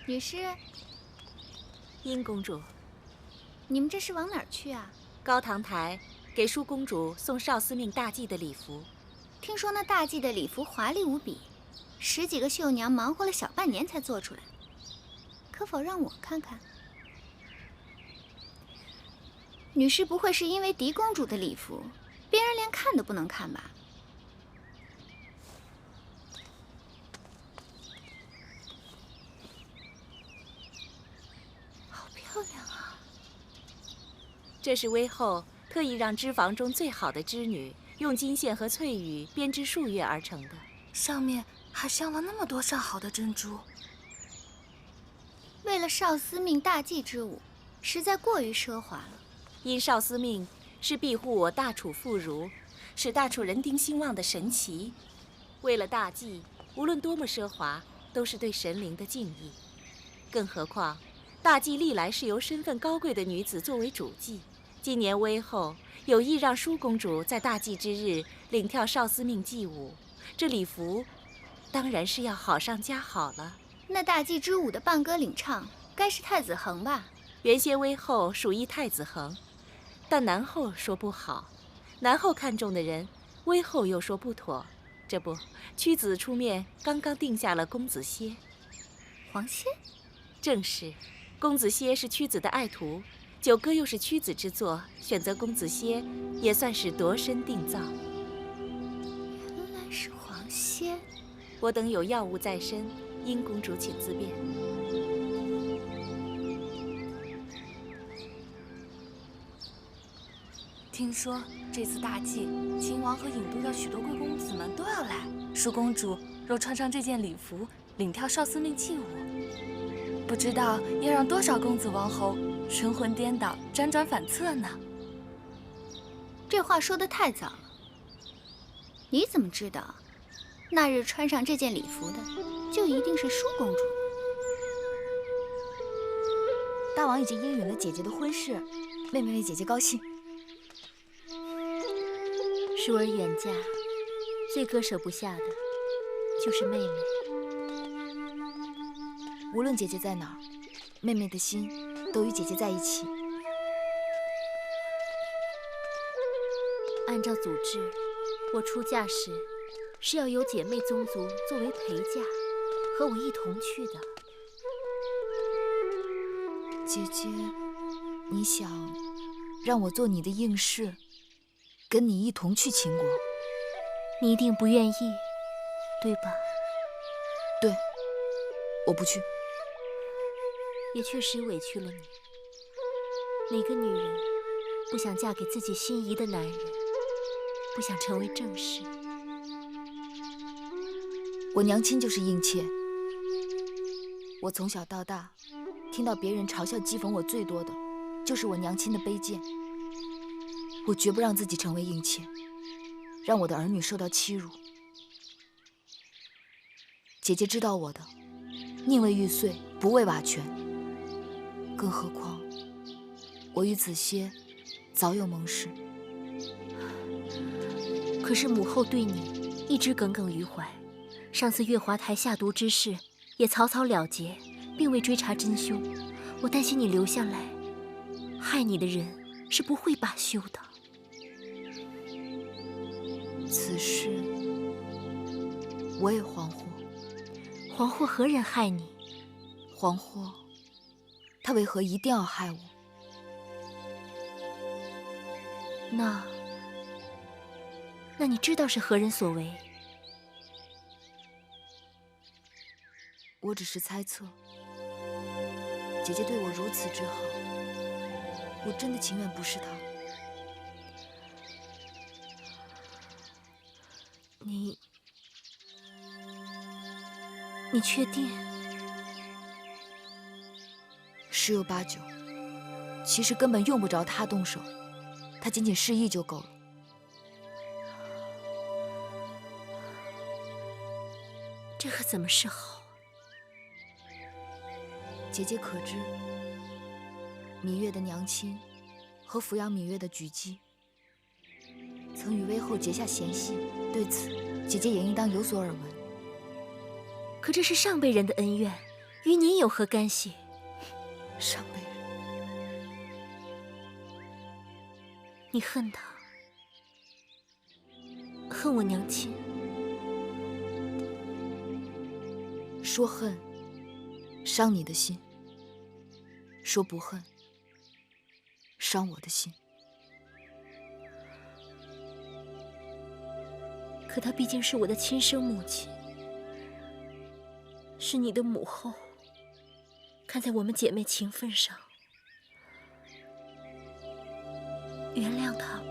女士，殷公主，你们这是往哪儿去啊？高堂台给舒公主送少司命大祭的礼服。听说那大祭的礼服华丽无比，10几个绣娘忙活了小半年才做出来，可否让我看看？女士不会是因为狄公主的礼服，别人连看都不能看吧？好漂亮啊！这是微后特意让织房中最好的织女用金线和翠羽编织数月而成的，上面还镶了那么多上好的珍珠。为了少司命大祭之舞，实在过于奢华了。因少司命是庇护我大楚妇孺，使大楚人丁兴旺的神奇。为了大祭，无论多么奢华，都是对神灵的敬意。更何况，大祭历来是由身份高贵的女子作为主祭。今年微后有意让舒公主在大祭之日领跳少司命祭舞，这礼服当然是要好上加好了。那大祭之舞的伴歌领唱，该是太子恒吧？原先微后属意太子恒，但南后说不好，南后看中的人，微后又说不妥。这不，屈子出面，刚刚定下了公子歇。黄歇？正是，公子歇是屈子的爱徒，九歌又是屈子之作，选择公子歇也算是度身定造。原来是黄歇。我等有要务在身，殷公主请自便。听说这次大祭，秦王和郢都的许多贵公子们都要来。舒公主若穿上这件礼服，领跳少司命祭舞，不知道要让多少公子王侯神魂颠倒、辗转反侧呢？这话说得太早了。你怎么知道，那日穿上这件礼服的，就一定是舒公主？大王已经应允了姐姐的婚事，妹妹为姐姐高兴。舒儿远嫁，最割舍不下的就是妹妹。无论姐姐在哪儿，妹妹的心都与姐姐在一起。按照祖制，我出嫁时是要有姐妹宗族作为陪嫁，和我一同去的。姐姐，你想让我做你的应试，跟你一同去秦国？你一定不愿意，对吧？对，我不去。也确实委屈了你。哪个女人不想嫁给自己心仪的男人，不想成为正室？我娘亲就是应妾。我从小到大，听到别人嘲笑讥讽我最多的，就是我娘亲的卑贱。我绝不让自己成为应妾，让我的儿女受到欺辱。姐姐知道我的，宁为玉碎，不为瓦全。更何况，我与子歇早有盟誓。可是母后对你一直耿耿于怀，上次月华台下毒之事也草草了结，并未追查真凶。我担心你留下来，害你的人是不会罢休的。此事我也惶惑。惶惑何人害你？惶惑他为何一定要害我？那你知道是何人所为？我只是猜测。姐姐对我如此之好，我真的情愿不是她。你确定？十有八九。其实根本用不着她动手，她仅仅示意就够了。这可怎么是好？姐姐可知，芈月的娘亲和抚养芈月的举姬，曾与微后结下嫌隙，对此姐姐也应当有所耳闻。可这是上辈人的恩怨，与你有何干系？上辈人，你恨他，恨我娘亲。说恨，伤你的心；说不恨，伤我的心。可她毕竟是我的亲生母亲，是你的母后。看在我们姐妹情分上，原谅她吧。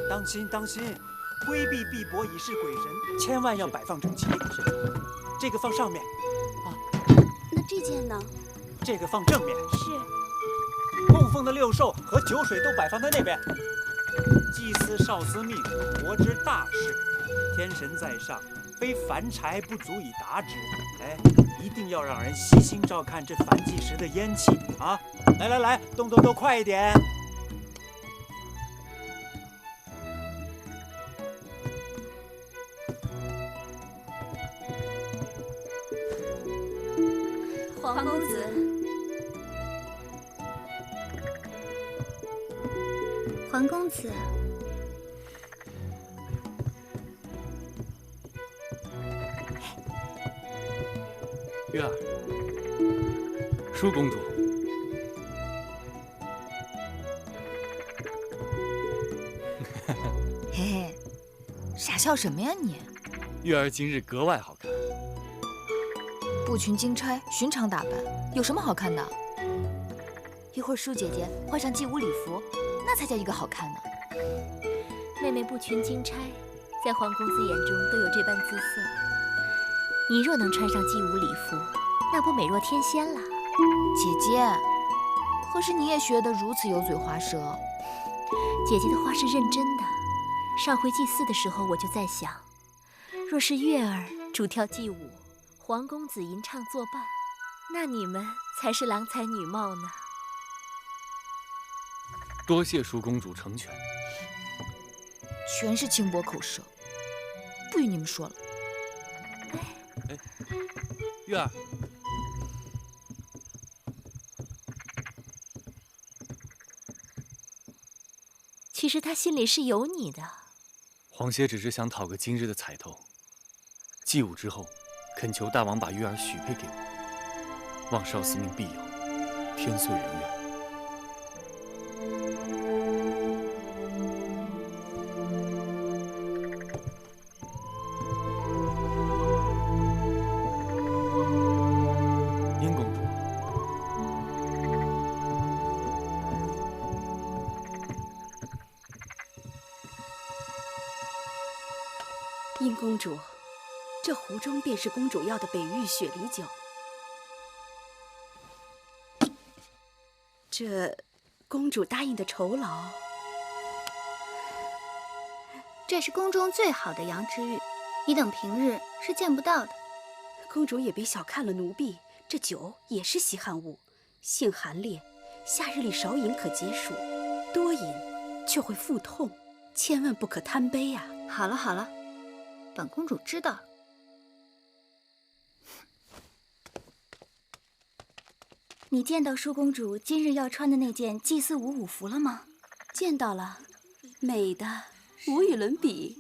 当心当心，规避碧帛以示鬼神，千万要摆放整齐。是，这个放上面，那这件呢？这个放正面。是。供奉的六兽和酒水都摆放在那边。祭司少司命，国之大事，天神在上，非凡柴不足以达之。哎，一定要让人悉心照看这燔祭时的烟气啊！来来来，动动都快一点！皇公子，皇公子，月儿，舒公主，嘿嘿，傻笑什么呀你？月儿今日格外好看。步裙金钗，寻常打扮，有什么好看的？一会儿舒姐姐换上祭舞礼服，那才叫一个好看呢。妹妹步裙金钗，在皇公子眼中都有这般姿色。你若能穿上祭舞礼服，那不美若天仙了。姐姐，何时你也学得如此油嘴滑舌？姐姐的话是认真的。上回祭祀的时候，我就在想，若是月儿主跳祭舞，皇公子吟唱作伴，那你们才是郎才女貌呢。多谢舒公主成全。全是轻薄口舌，不与你们说了。哎，月儿，其实他心里是有你的。皇歇只是想讨个今日的彩头，祭舞之后，恳求大王把月儿许配给我，望少司命庇佑，天遂人愿。殷公主，殷公主，这壶中便是公主要的北域雪梨酒。这公主答应的酬劳，这是宫中最好的羊脂玉，你等平日是见不到的。公主也别小看了奴婢，这酒也是稀罕物，性寒烈，夏日里少饮可解暑，多饮却会腹痛，千万不可贪杯呀。好了好了，本公主知道了。你见到舒公主今日要穿的那件祭祀舞服了吗？见到了，美的无与伦比。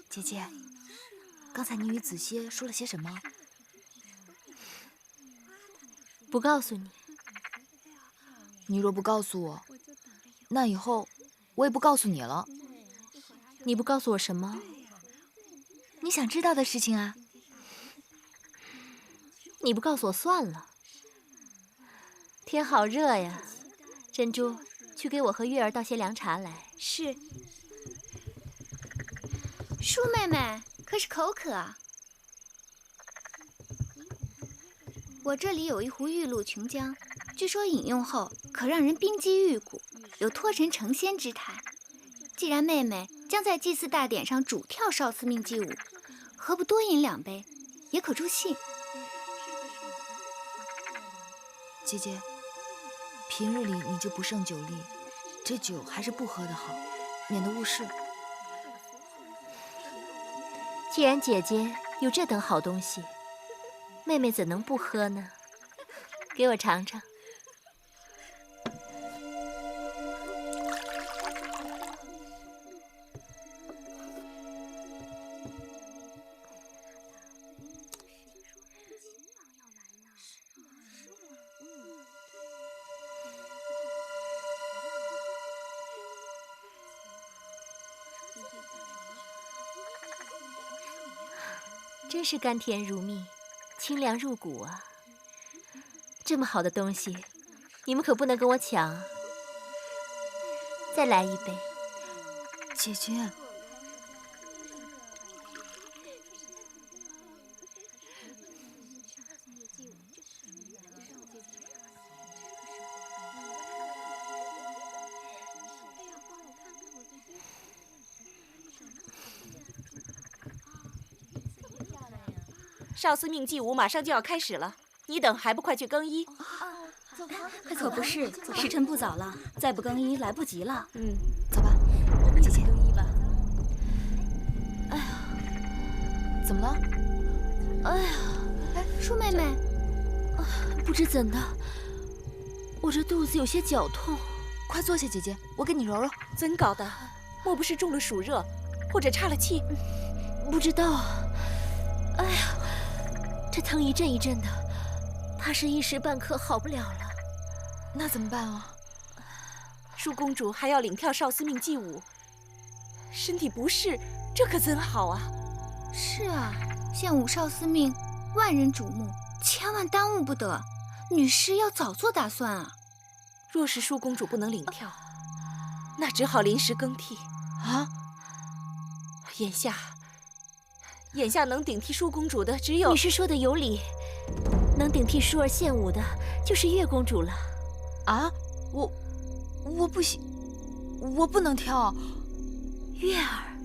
姐姐，刚才你与子歇说了些什么？不告诉你。你若不告诉我，那以后我也不告诉你了。你不告诉我什么？你想知道的事情啊。你不告诉我算了。天好热呀，珍珠，去给我和月儿倒些凉茶来。是。舒妹妹，可是口渴啊？我这里有一壶玉露琼浆，据说饮用后可让人冰肌玉骨，有脱尘成仙之态。既然妹妹将在祭祀大典上主跳少司命祭舞，何不多饮2杯，也可助兴。姐姐，平日里你就不胜酒力，这酒还是不喝的好，免得误事。既然姐姐有这等好东西，妹妹怎能不喝呢？给我尝尝。真是甘甜如蜜，清凉入骨啊！这么好的东西，你们可不能跟我抢啊！再来一杯。姐姐，少司命祭舞马上就要开始了，你等还不快去更衣？可不是，时辰不早了，再不更衣来不及了。走吧，姐姐。更衣吧。哎呀，怎么了？哎呀，舒妹妹，不知怎的，我这肚子有些绞痛。快坐下，姐姐，我给你揉揉。怎搞的？莫不是中了暑热，或者岔了气？不知道。哎呀，这疼一阵一阵的，怕是一时半刻好不了了。那怎么办啊？舒公主还要领跳少司命祭舞，身体不适，这可怎好啊？是啊，献舞少司命，万人瞩目，千万耽误不得。女师要早做打算啊。若是舒公主不能领跳，那只好临时更替啊。眼下能顶替舒公主的只有……女师说的有理，能顶替舒儿献舞的就是月公主了。啊，我不行，我不能跳。月儿，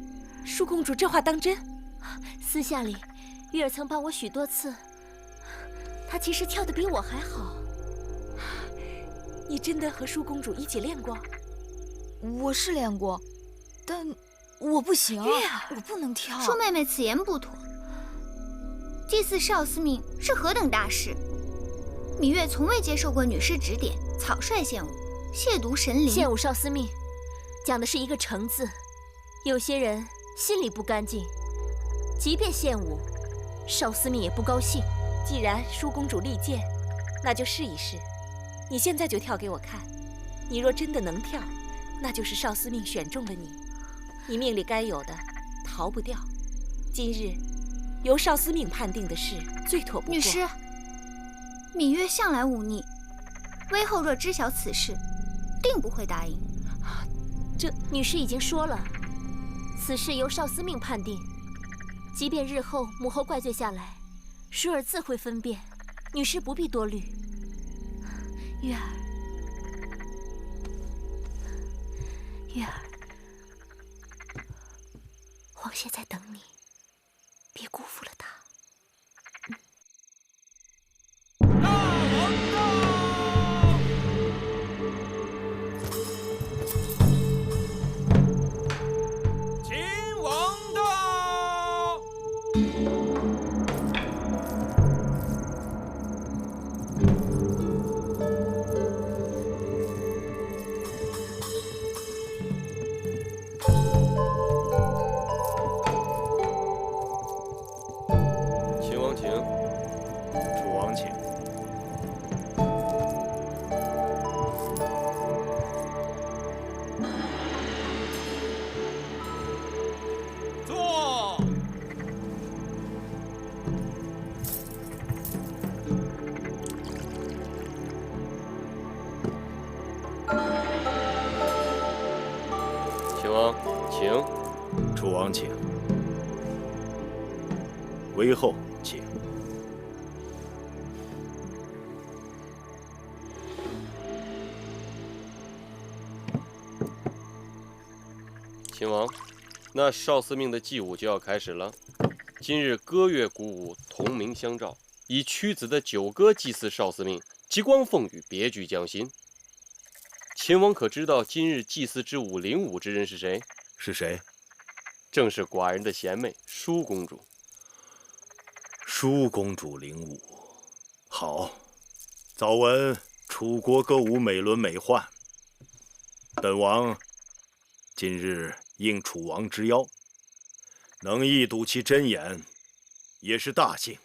舒公主这话当真？私下里，月儿曾帮我许多次，她其实跳得比我还好。你真的和舒公主一起练过？我是练过，但我不行。月儿，我不能跳。舒妹妹此言不妥。祭祀少司命是何等大事，芈月从未接受过女师指点，草率献舞，亵渎神灵。献舞少司命，讲的是一个诚字。有些人心里不干净，即便献舞，少司命也不高兴。既然舒公主力荐，那就试一试。你现在就跳给我看。你若真的能跳，那就是少司命选中了你，你命里该有的逃不掉。今日由少司命判定的事最妥不过。女师，芈月向来忤逆，微后若知晓此事，定不会答应。这女师已经说了，此事由少司命判定。即便日后母后怪罪下来，舒儿自会分辨，女师不必多虑。月儿，月儿，皇谢在等你，别辜负了他。楚王请，微后请。秦王，那少司命的祭舞就要开始了。今日歌乐鼓舞同鸣相召，以屈子的九歌祭祀少司命，极光风雨，别具匠心。秦王可知道今日祭祀之舞领舞之人是谁？是谁？正是寡人的贤妹舒公主。舒公主领舞，好。早闻楚国歌舞美轮美奂，本王今日应楚王之邀，能一睹其真颜，也是大幸。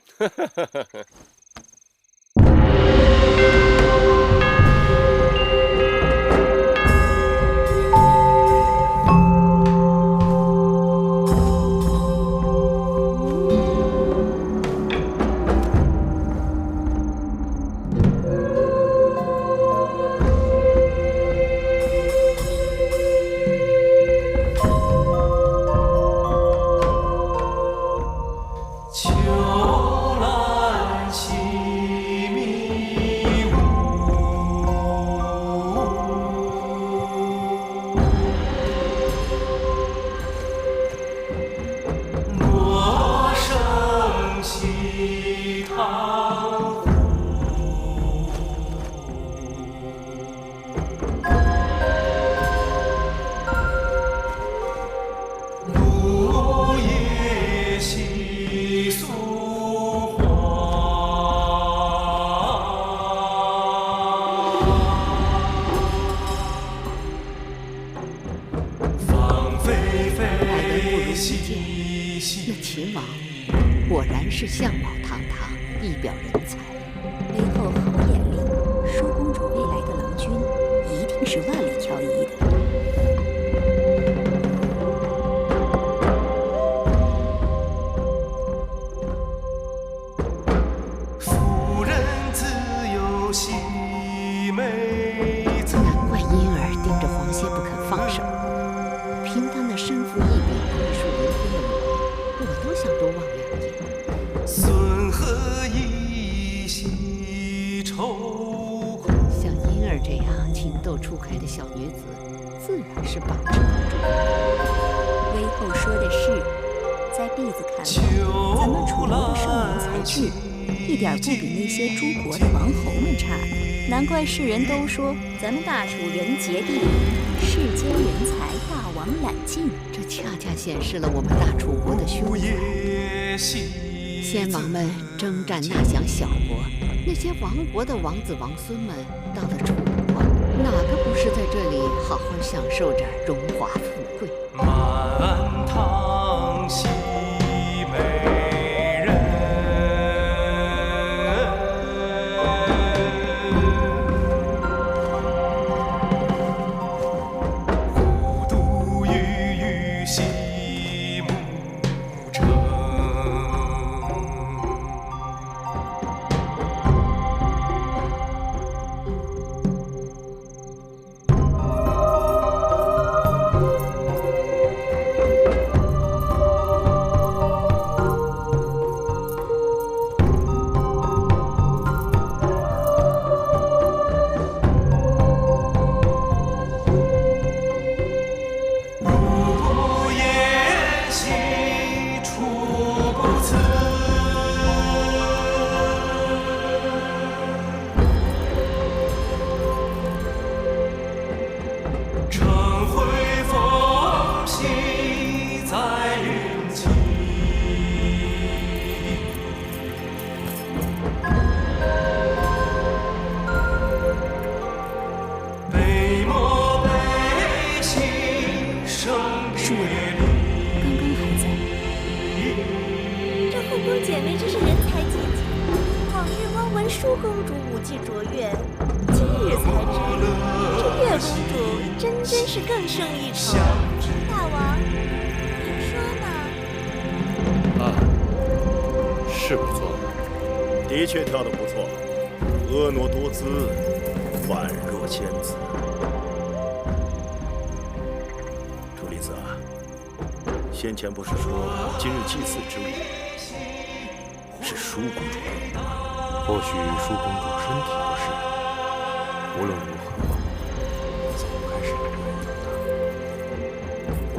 果然是相貌堂堂，一表人才。背后好眼力，舒公主未来的郎君一定是万里挑一的。夫人自有细美姿。难怪婴儿盯着黄仙不肯放手。凭他那身负一柄玉树临风的模样，我都想多望两眼。孙何以惜愁苦？像婴儿这样情窦初开的小女子，自然是把持不住。微后说的是，在婢子看来，咱们楚国的少年才俊，一点不比那些诸国的王侯们差。难怪世人都说咱们大楚人杰地灵，世间人才大王揽尽。这恰恰显示了我们大楚国的凶残。先王们征战那降小国，那些亡国的王子王孙们到了楚国，哪个不是在这里好好享受着荣华富贵？满堂喜美人，孤独郁郁西牧城。姐妹真是人才济济，往日光闻舒公主舞技卓越，今日才知这月公主真是更胜一筹。大王，您说呢？啊，是不错，的确跳得不错，婀娜多姿，宛若仙子。楚离子啊，先前不是说今日祭祀之舞是舒公主的？或许舒公主身体不适，无论如何，早该是有人的。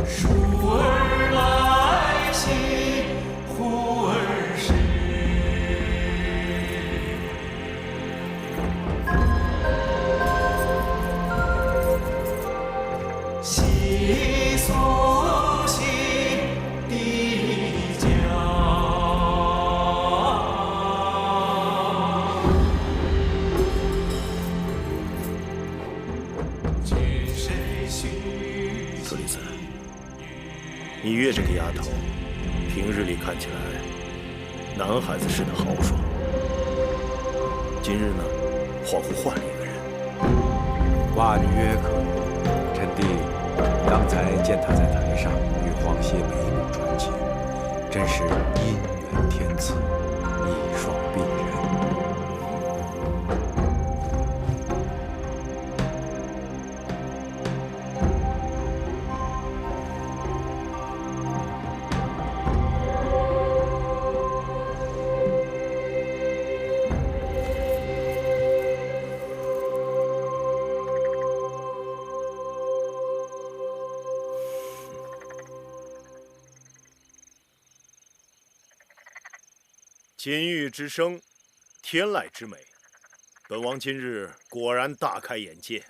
舒儿来兮，忽而逝。格里森，芈月这个丫头，平日里看起来男孩子似的豪爽，今日呢，恍惚换了一个人。万曰可。臣弟刚才见他在台上与黄歇眉目传情，真是姻缘天赐，一双璧人。金玉之声，天籁之美，本王今日果然大开眼界。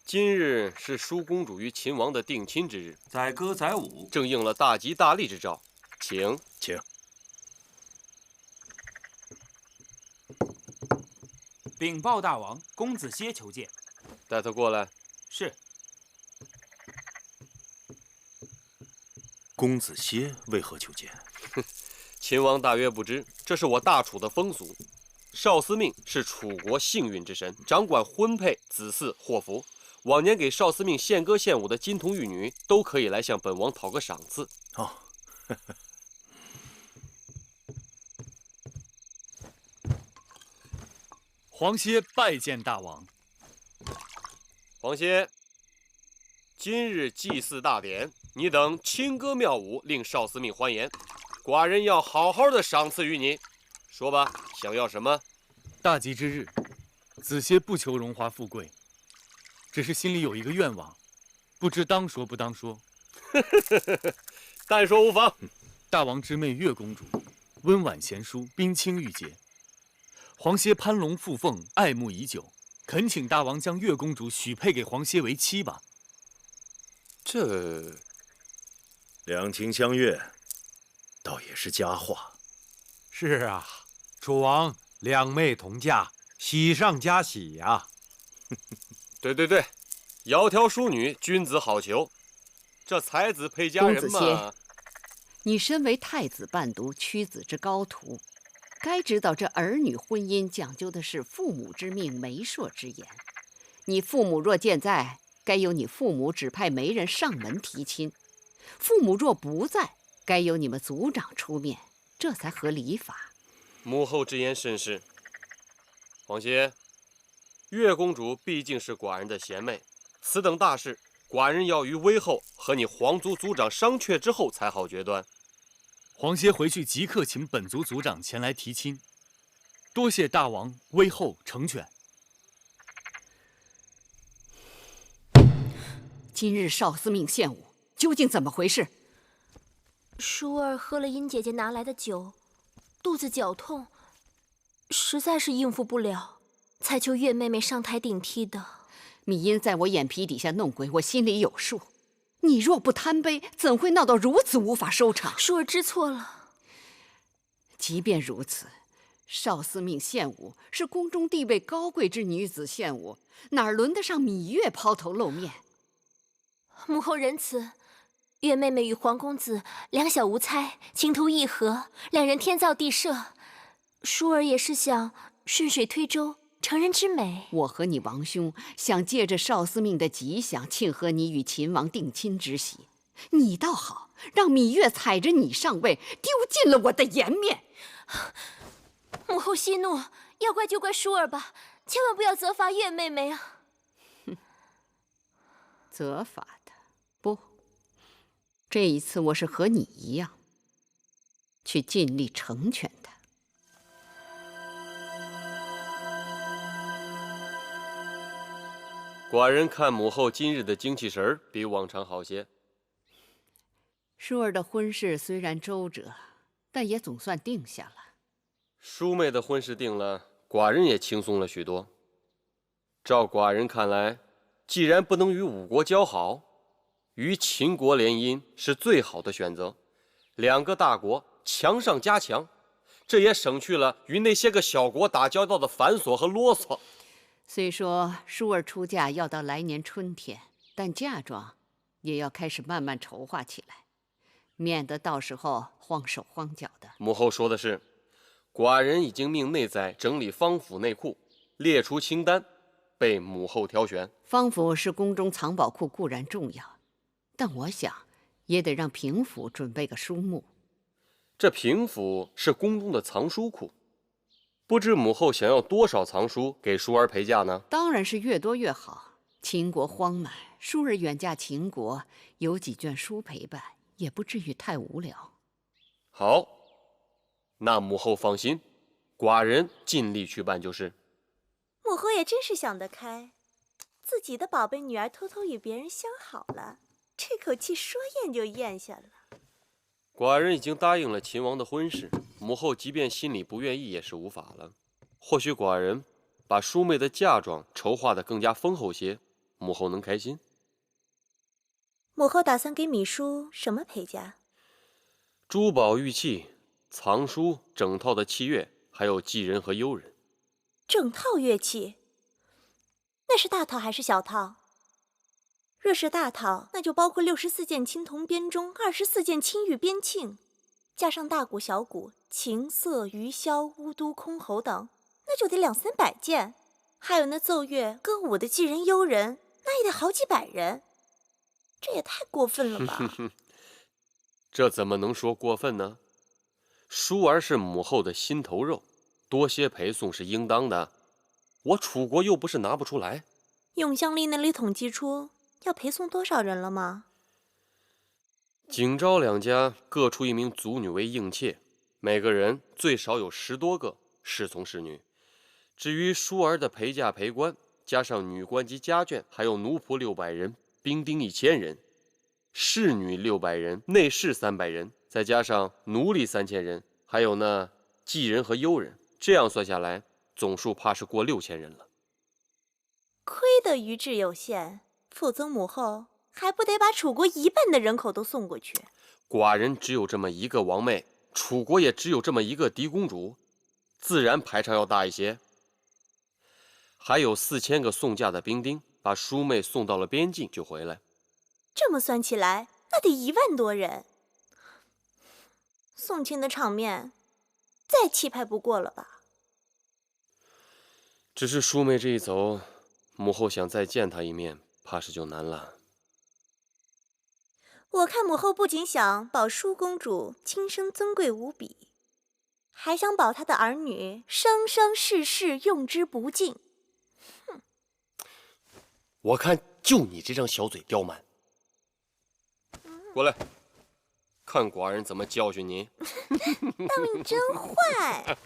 今日是舒公主与秦王的定亲之日，载歌载舞，正应了大吉大利之兆。请。禀报大王，公子歇求见。带他过来。是。公子歇为何求见？秦王大约不知，这是我大楚的风俗。少司命是楚国幸运之神，掌管婚配、子嗣、祸福。往年给少司命献歌献舞的金童玉女，都可以来向本王讨个赏赐。哦，黄歇拜见大王。黄歇，今日祭祀大典，你等轻歌妙舞，令少司命欢颜。寡人要好好的赏赐于你。说吧，想要什么？大吉之日，子歇不求荣华富贵，只是心里有一个愿望，不知当说不当说。但说无妨。大王之妹月公主，温婉贤淑，冰清玉洁。黄歇攀龙附凤，爱慕已久，恳请大王将月公主许配给黄歇为妻吧。这两情相悦，倒也是佳话。是啊，楚王两妹同嫁，喜上加喜呀。对，窈窕淑女，君子好逑。这才子配佳人嘛。公子歇，你身为太子伴读，屈子之高徒，该知道这儿女婚姻讲究的是父母之命，媒妁之言。你父母若健在，该由你父母指派媒人上门提亲；父母若不在，该由你们族长出面，这才合礼法。母后之言甚是。黄歇，月公主毕竟是寡人的贤妹，此等大事，寡人要于微后和你皇族族长商榷之后才好决断。黄歇回去即刻请本族族长前来提亲，多谢大王微后成全。今日少司命献舞，究竟怎么回事？舒儿喝了殷姐姐拿来的酒，肚子绞痛，实在是应付不了，才求月妹妹上台顶替的。芈音在我眼皮底下弄鬼，我心里有数。你若不贪杯，怎会闹到如此无法收场？舒儿知错了。即便如此，少司命献舞是宫中地位高贵之女子献舞，哪轮得上芈月抛头露面？母后仁慈，月妹妹与黄公子两小无猜，情投意合，两人天造地设。舒儿也是想顺水推舟，成人之美。我和你王兄想借着少司命的吉祥，庆贺你与秦王定亲之喜。你倒好，让芈月踩着你上位，丢尽了我的颜面。母后息怒，要怪就怪舒儿吧，千万不要责罚月妹妹啊！责罚她？不，这一次我是和你一样，去尽力成全她。寡人看母后今日的精气神儿比往常好些。舒儿的婚事虽然周折，但也总算定下了。舒妹的婚事定了，寡人也轻松了许多。照寡人看来，既然不能与五国交好，与秦国联姻是最好的选择。两个大国强上加强，这也省去了与那些个小国打交道的繁琐和啰嗦。虽说舒儿出嫁要到来年春天，但嫁妆也要开始慢慢筹划起来，免得到时候慌手慌脚的。母后说的是，寡人已经命内宰整理方府内库，列出清单，被母后挑选。方府是宫中藏宝库固然重要，但我想也得让平府准备个书目。这平府是宫中的藏书库，不知母后想要多少藏书给淑儿陪嫁呢？当然是越多越好。秦国荒蛮，淑儿远嫁秦国，有几卷书陪伴，也不至于太无聊。好，那母后放心，寡人尽力去办就是。母后也真是想得开，自己的宝贝女儿偷偷与别人相好了，这口气说咽就咽下了。寡人已经答应了秦王的婚事，母后即便心里不愿意也是无法了。或许寡人把淑妹的嫁妆筹划得更加丰厚些，母后能开心。母后打算给米叔什么陪嫁？珠宝玉器、藏书、整套的器乐，还有妓人和佣人。整套乐器？那是大套还是小套？若是大套，那就包括64件青铜编钟，24件青玉编磬，加上大鼓、小鼓、琴瑟、鱼箫、巫都、箜篌等，那就得200-300件。还有那奏乐、歌舞的妓人、佣人，那也得好几百人。这也太过分了吧？这怎么能说过分呢？淑儿是母后的心头肉，多些陪送是应当的。我楚国又不是拿不出来。永香令那里统计出要陪送多少人了吗？景昭两家各出1名族女为应妾，每个人最少有10多个侍从侍女。至于淑儿的陪嫁陪官，加上女官及家眷，还有奴仆600人，兵丁1000人，侍女600人，内侍300人，再加上奴隶3000人，还有那妓人和佣人，这样算下来，总数怕是过6000人了。亏得余志有限，否则母后还不得把楚国1半的人口都送过去？寡人只有这么一个王妹，楚国也只有这么一个嫡公主，自然排场要大一些。还有4000个送嫁的兵丁，把淑妹送到了边境就回来。这么算起来，那得1万多人。送亲的场面，再气派不过了吧？只是淑妹这一走，母后想再见她一面，怕是就难了。我看母后不仅想保淑公主亲生尊贵无比，还想保她的儿女生生世世用之不尽。哼！我看就你这张小嘴刁蛮。过来，看寡人怎么教训你。大明真坏。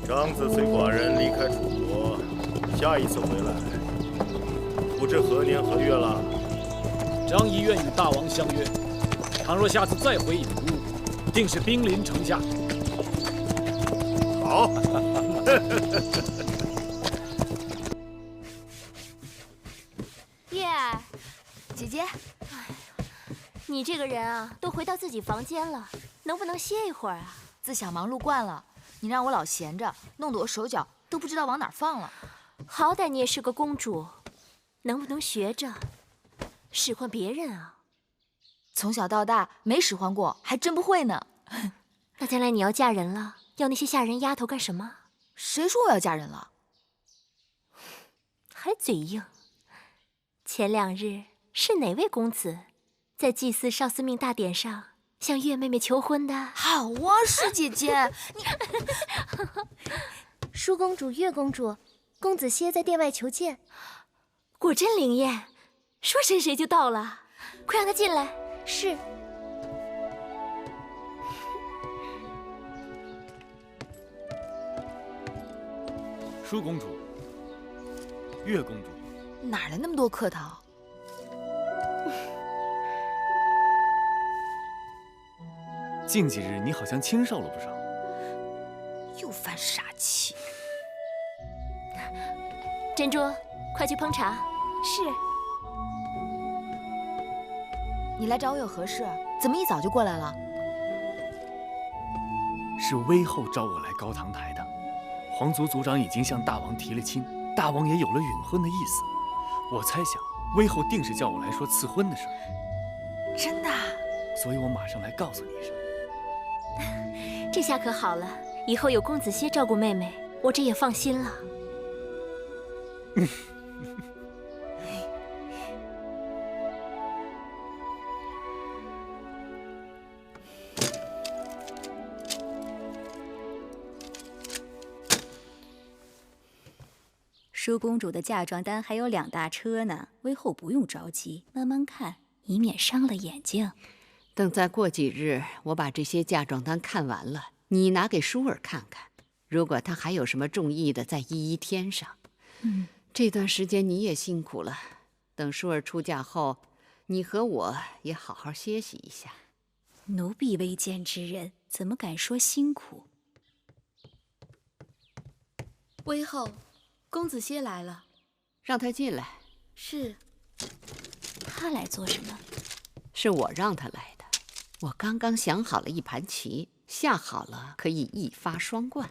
张子随寡人离开楚国，下一次回来不知何年何月了。张仪愿与大王相约，倘若下次再回郢都，定是兵临城下。好。叶儿，姐姐，你这个人啊，都回到自己房间了，能不能歇一会儿啊？自小忙碌惯了，你让我老闲着，弄得我手脚都不知道往哪儿放了。好歹你也是个公主，能不能学着使唤别人啊？从小到大没使唤过，还真不会呢。那将来你要嫁人了，要那些下人丫头干什么？谁说我要嫁人了？还嘴硬。前2日是哪位公子在祭祀少司命大典上向月妹妹求婚的？好啊，师姐姐，你淑公主、月公主，公子歇在殿外求见。果真灵验，说谁谁就到了，快让他进来。是。淑公主、月公主，哪来那么多客套？近几日你好像清瘦了不少，又犯傻气。珍珠，快去烹茶。是。你来找我有何事？怎么一早就过来了？是微后召我来高堂台的。皇族族长已经向大王提了亲，大王也有了允婚的意思。我猜想，威后定是叫我来说赐婚的事儿。真的？所以我马上来告诉你一声。这下可好了，以后有公子歇照顾妹妹，我这也放心了。舒公主的嫁妆单还有2大车呢，微后不用着急，慢慢看，以免伤了眼睛。等再过几日，我把这些嫁妆单看完了，你拿给舒儿看看。如果他还有什么中意的，再一一添上。这段时间你也辛苦了，等舒儿出嫁后，你和我也好好歇息一下。奴婢微贱之人，怎么敢说辛苦？微后，公子歇来了，让他进来。是。他来做什么？是我让他来的。我刚刚想好了一盘棋，下好了可以一发双冠。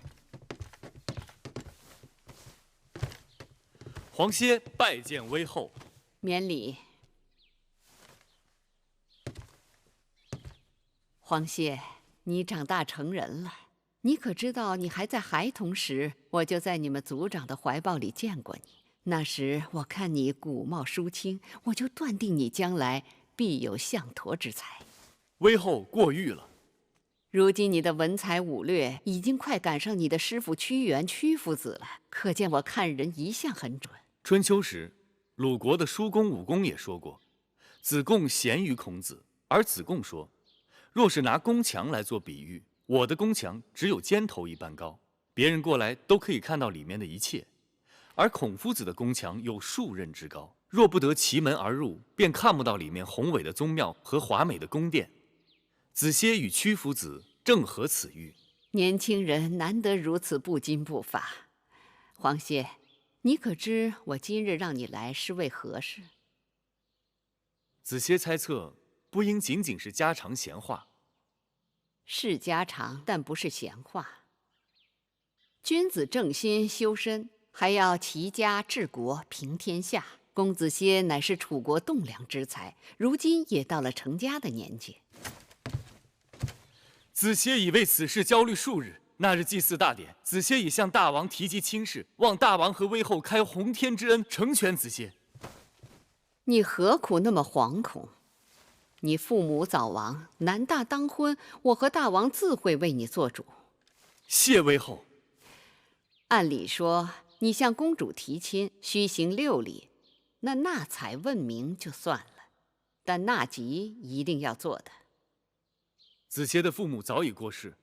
皇歇拜见威后。免礼。皇歇，你长大成人了，你可知道你还在孩童时，我就在你们族长的怀抱里见过你。那时我看你古貌淑清，我就断定你将来必有相陀之才。威后过誉了。如今你的文才武略已经快赶上你的师父屈原屈夫子了，可见我看人一向很准。春秋时，鲁国的叔公武公也说过：“子贡贤于孔子。”而子贡说：“若是拿宫墙来做比喻，我的宫墙只有尖头一般高，别人过来都可以看到里面的一切；而孔夫子的宫墙有数仞之高，若不得其门而入，便看不到里面宏伟的宗庙和华美的宫殿。子歇与屈夫子正合此喻。”年轻人难得如此不矜不发。皇歇，你可知我今日让你来是为何事？子歇猜测，不应仅仅是家常闲话。是家常，但不是闲话。君子正心修身，还要齐家治国平天下。公子歇乃是楚国栋梁之才，如今也到了成家的年纪。子歇已为此事焦虑数日。那日祭祀大典，子歇已向大王提及亲事，望大王和威后开洪天之恩，成全子歇。你何苦那么惶恐？你父母早亡，男大当婚，我和大王自会为你做主。谢威后。按理说，你向公主提亲，须行6礼，那纳采问名就算了，但纳吉一定要做的。子歇的父母早已过世，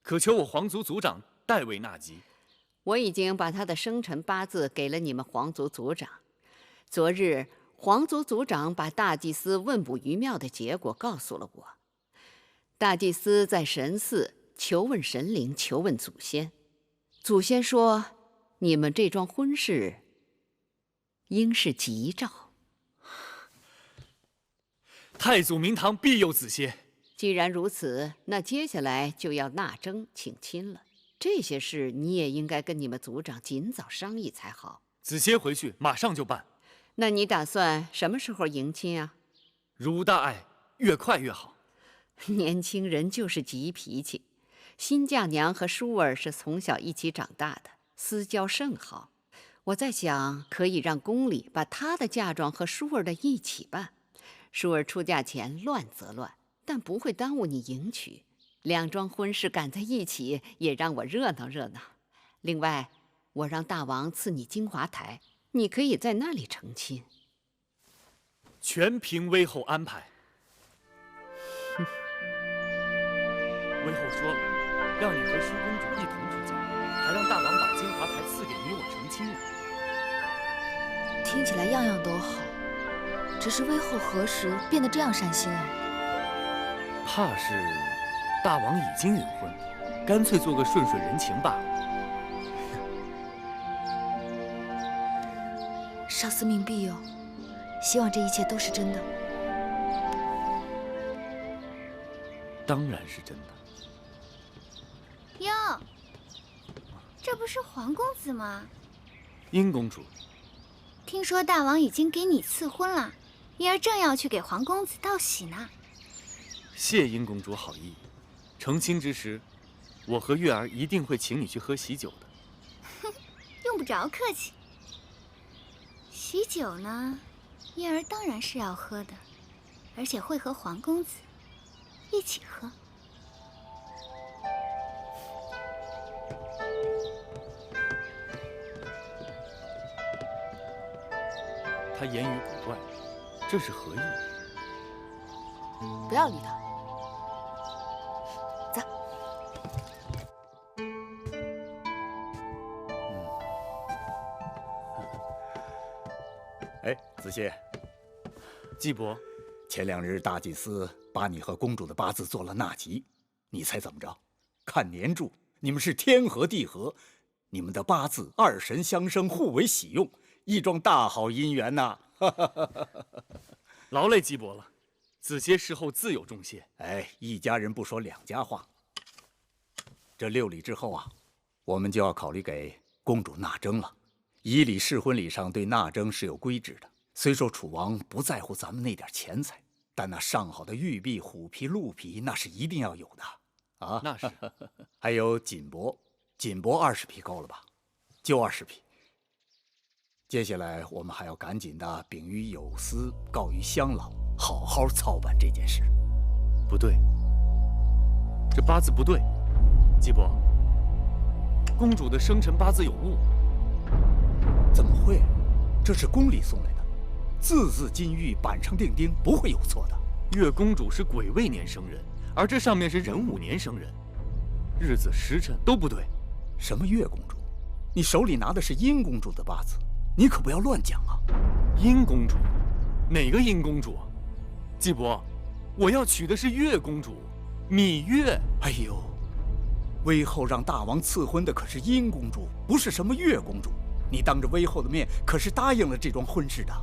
可求我皇族族长代为纳吉。我已经把他的生辰八字给了你们皇族族长。昨日皇族族长把大祭司问卜于庙的结果告诉了我。大祭司在神寺求问神灵，求问祖先。祖先说，你们这桩婚事应是吉兆。太祖明堂必有子歇。既然如此，那接下来就要纳征请亲了。这些事你也应该跟你们族长尽早商议才好。子歇回去马上就办。那你打算什么时候迎亲啊？如无大碍，越快越好。年轻人就是急脾气。新嫁娘和舒儿是从小一起长大的，私交甚好。我在想，可以让宫里把她的嫁妆和舒儿的一起办。舒儿出嫁前乱则乱，但不会耽误你迎娶。2桩婚事赶在一起，也让我热闹热闹。另外，我让大王赐你金华台，你可以在那里成亲。全凭威后安排。威后说了，让你和舒公主一同出嫁，还让大王把金华台赐给你我成亲呢。听起来样样都好，只是威后何时变得这样善心了？怕是大王已经允婚，干脆做个顺水人情罢了。少司命庇佑，希望这一切都是真的。当然是真的。哟，这不是黄公子吗？殷公主，听说大王已经给你赐婚了，月儿正要去给黄公子道喜呢。谢殷公主好意，成亲之时，我和月儿一定会请你去喝喜酒的。哼，用不着客气。喜酒呢，月儿当然是要喝的，而且会和黄公子一起喝。他言语古怪，这是何意？不要理他。走。哎，子谢，季伯，前2日大祭司把你和公主的八字做了纳吉，你猜怎么着？看年柱，你们是天合地合，你们的八字二神相生，互为喜用，一桩大好姻缘呐！劳累季伯了，子歇事后自有重谢。哎，一家人不说两家话。这6礼之后啊，我们就要考虑给公主纳征了。仪礼试婚礼上对纳征是有规制的。虽说楚王不在乎咱们那点钱财，但那上好的玉璧、虎皮、鹿皮，那是一定要有的啊。那是。还有锦帛，20匹够了吧？就20匹。接下来我们还要赶紧的禀于有司，告于乡老，好好操办这件事。不对，这八字不对，季伯，公主的生辰八字有误。怎么会？这是宫里送来的，字字金玉，板上钉钉，不会有错的。月公主是癸未年生人，而这上面是壬午年生人，日子时辰都不对。什么月公主？你手里拿的是殷公主的八字，你可不要乱讲啊！殷公主？哪个殷公主？季伯，我要娶的是月公主，芈月。哎呦，威后让大王赐婚的可是殷公主，不是什么月公主。你当着威后的面，可是答应了这桩婚事的。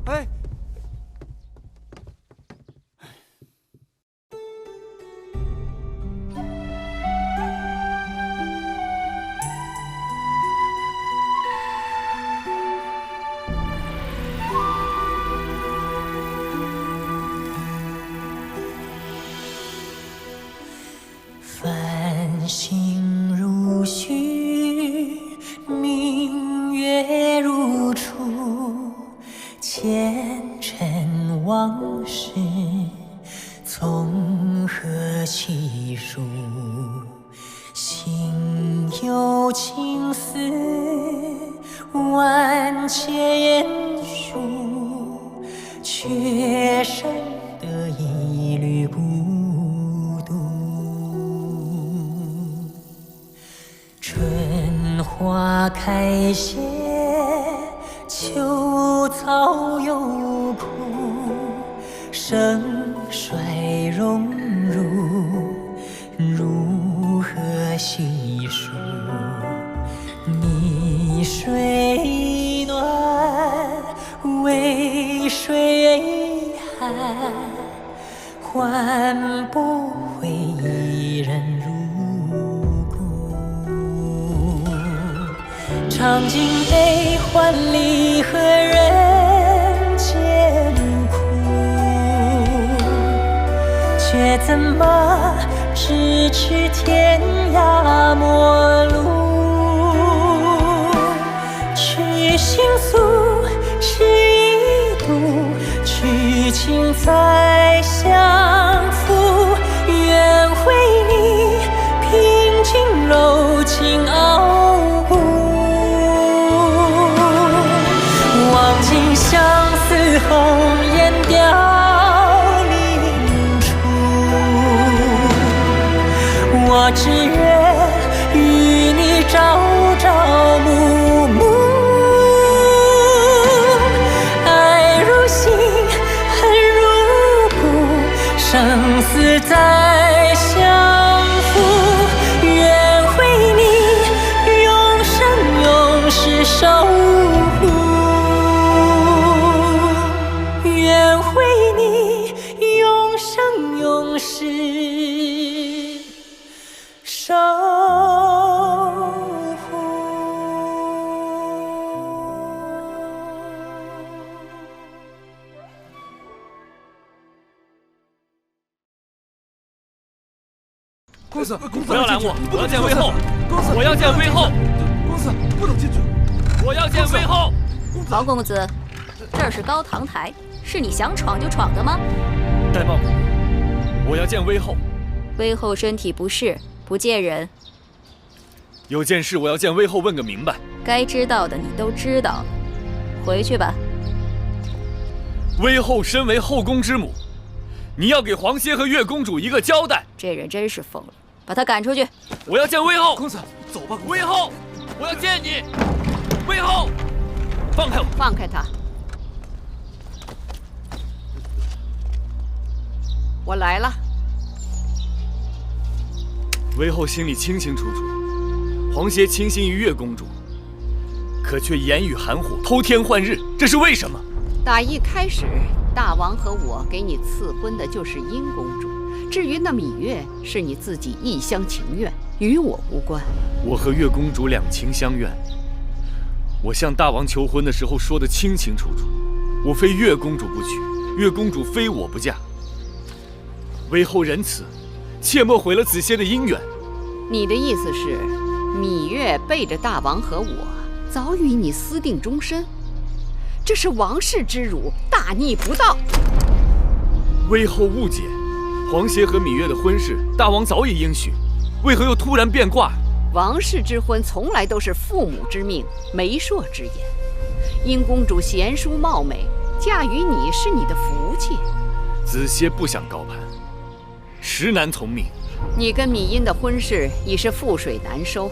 哎，繁星如许，明月如初，前尘往事从何起数？心有情丝万千言书，却生得一缕孤独。春花开谢，秋草又枯，盛衰荣辱，如何细数？你水暖，为谁寒？换不回一人入骨。尝尽悲欢离合，人间苦，却怎么咫尺天涯陌路？去倾诉，是一度，去情再相负。愿为你平静柔情傲骨，望尽相思红颜凋零处。我只愿与你朝朝暮暮，爱如心，恨如骨，生死再相负。愿为你永生永世守护，愿为你旧事守护。公子，不要拦我！我要见威后！我要见威后！公子，不能进去！我要见威后！王公子，这儿是高堂台，是你想闯就闯的吗？玳瑁公，我要见威后。威后身体不适，不见人。有件事我要见威后问个明白。该知道的你都知道了，回去吧。威后身为后宫之母，你要给皇歇和月公主一个交代。这人真是疯了，把他赶出去。我要见威后。公子，走吧。威后，我要见你。威后，放开我！放开他！我来了。威后心里清清楚楚，皇歇倾心于月公主，可却言语含糊，偷天换日，这是为什么？打一开始，大王和我给你赐婚的就是殷公主，至于那芈月，是你自己一厢情愿，与我无关。我和月公主两情相悦，我向大王求婚的时候说得清清楚楚，我非月公主不娶，月公主非我不嫁。威后仁慈，切莫毁了子歇的姻缘。你的意思是，芈月背着大王和我，早与你私定终身？这是王室之辱，大逆不道。威后误解，皇歇和芈月的婚事，大王早已应许，为何又突然变卦？王室之婚从来都是父母之命，媒妁之言。殷公主贤淑貌美，嫁与你是你的福气。子歇不想高攀，实难从命。你跟芈茵的婚事已是覆水难收，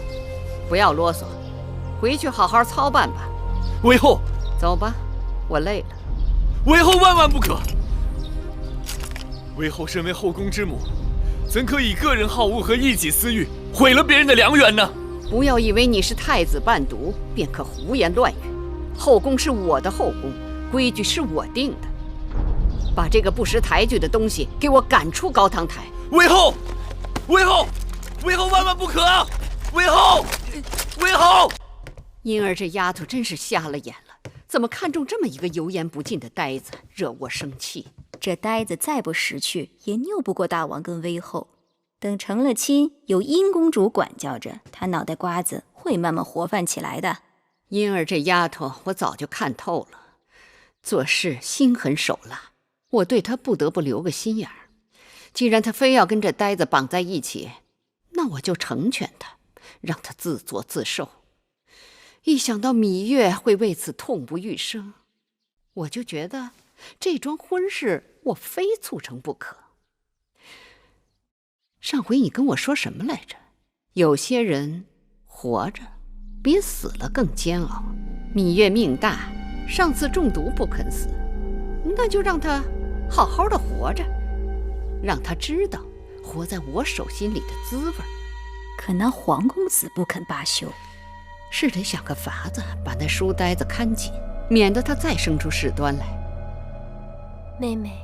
不要啰嗦，回去好好操办吧。威后，走吧，我累了。威后万万不可！威后身为后宫之母，怎可以个人好恶和一己私欲毁了别人的良缘呢？不要以为你是太子伴读，便可胡言乱语。后宫是我的后宫，规矩是我定的。把这个不识抬举的东西给我赶出高堂台！威后，威后，威后万万不可！威后，威后！茵儿这丫头真是瞎了眼了，怎么看中这么一个油盐不进的呆子，惹我生气。这呆子再不识趣，也拗不过大王跟威后。等成了亲，有殷公主管教着，他脑袋瓜子会慢慢活泛起来的。茵儿这丫头，我早就看透了，做事心狠手辣，我对她不得不留个心眼儿。既然她非要跟这呆子绑在一起，那我就成全她，让她自作自受。一想到芈月会为此痛不欲生，我就觉得这桩婚事我非促成不可。上回你跟我说什么来着？有些人活着比死了更煎熬。芈月命大，上次中毒不肯死，那就让她好好的活着，让她知道活在我手心里的滋味。可那黄公子不肯罢休，是得想个法子把那书呆子看紧，免得他再生出事端来。妹妹，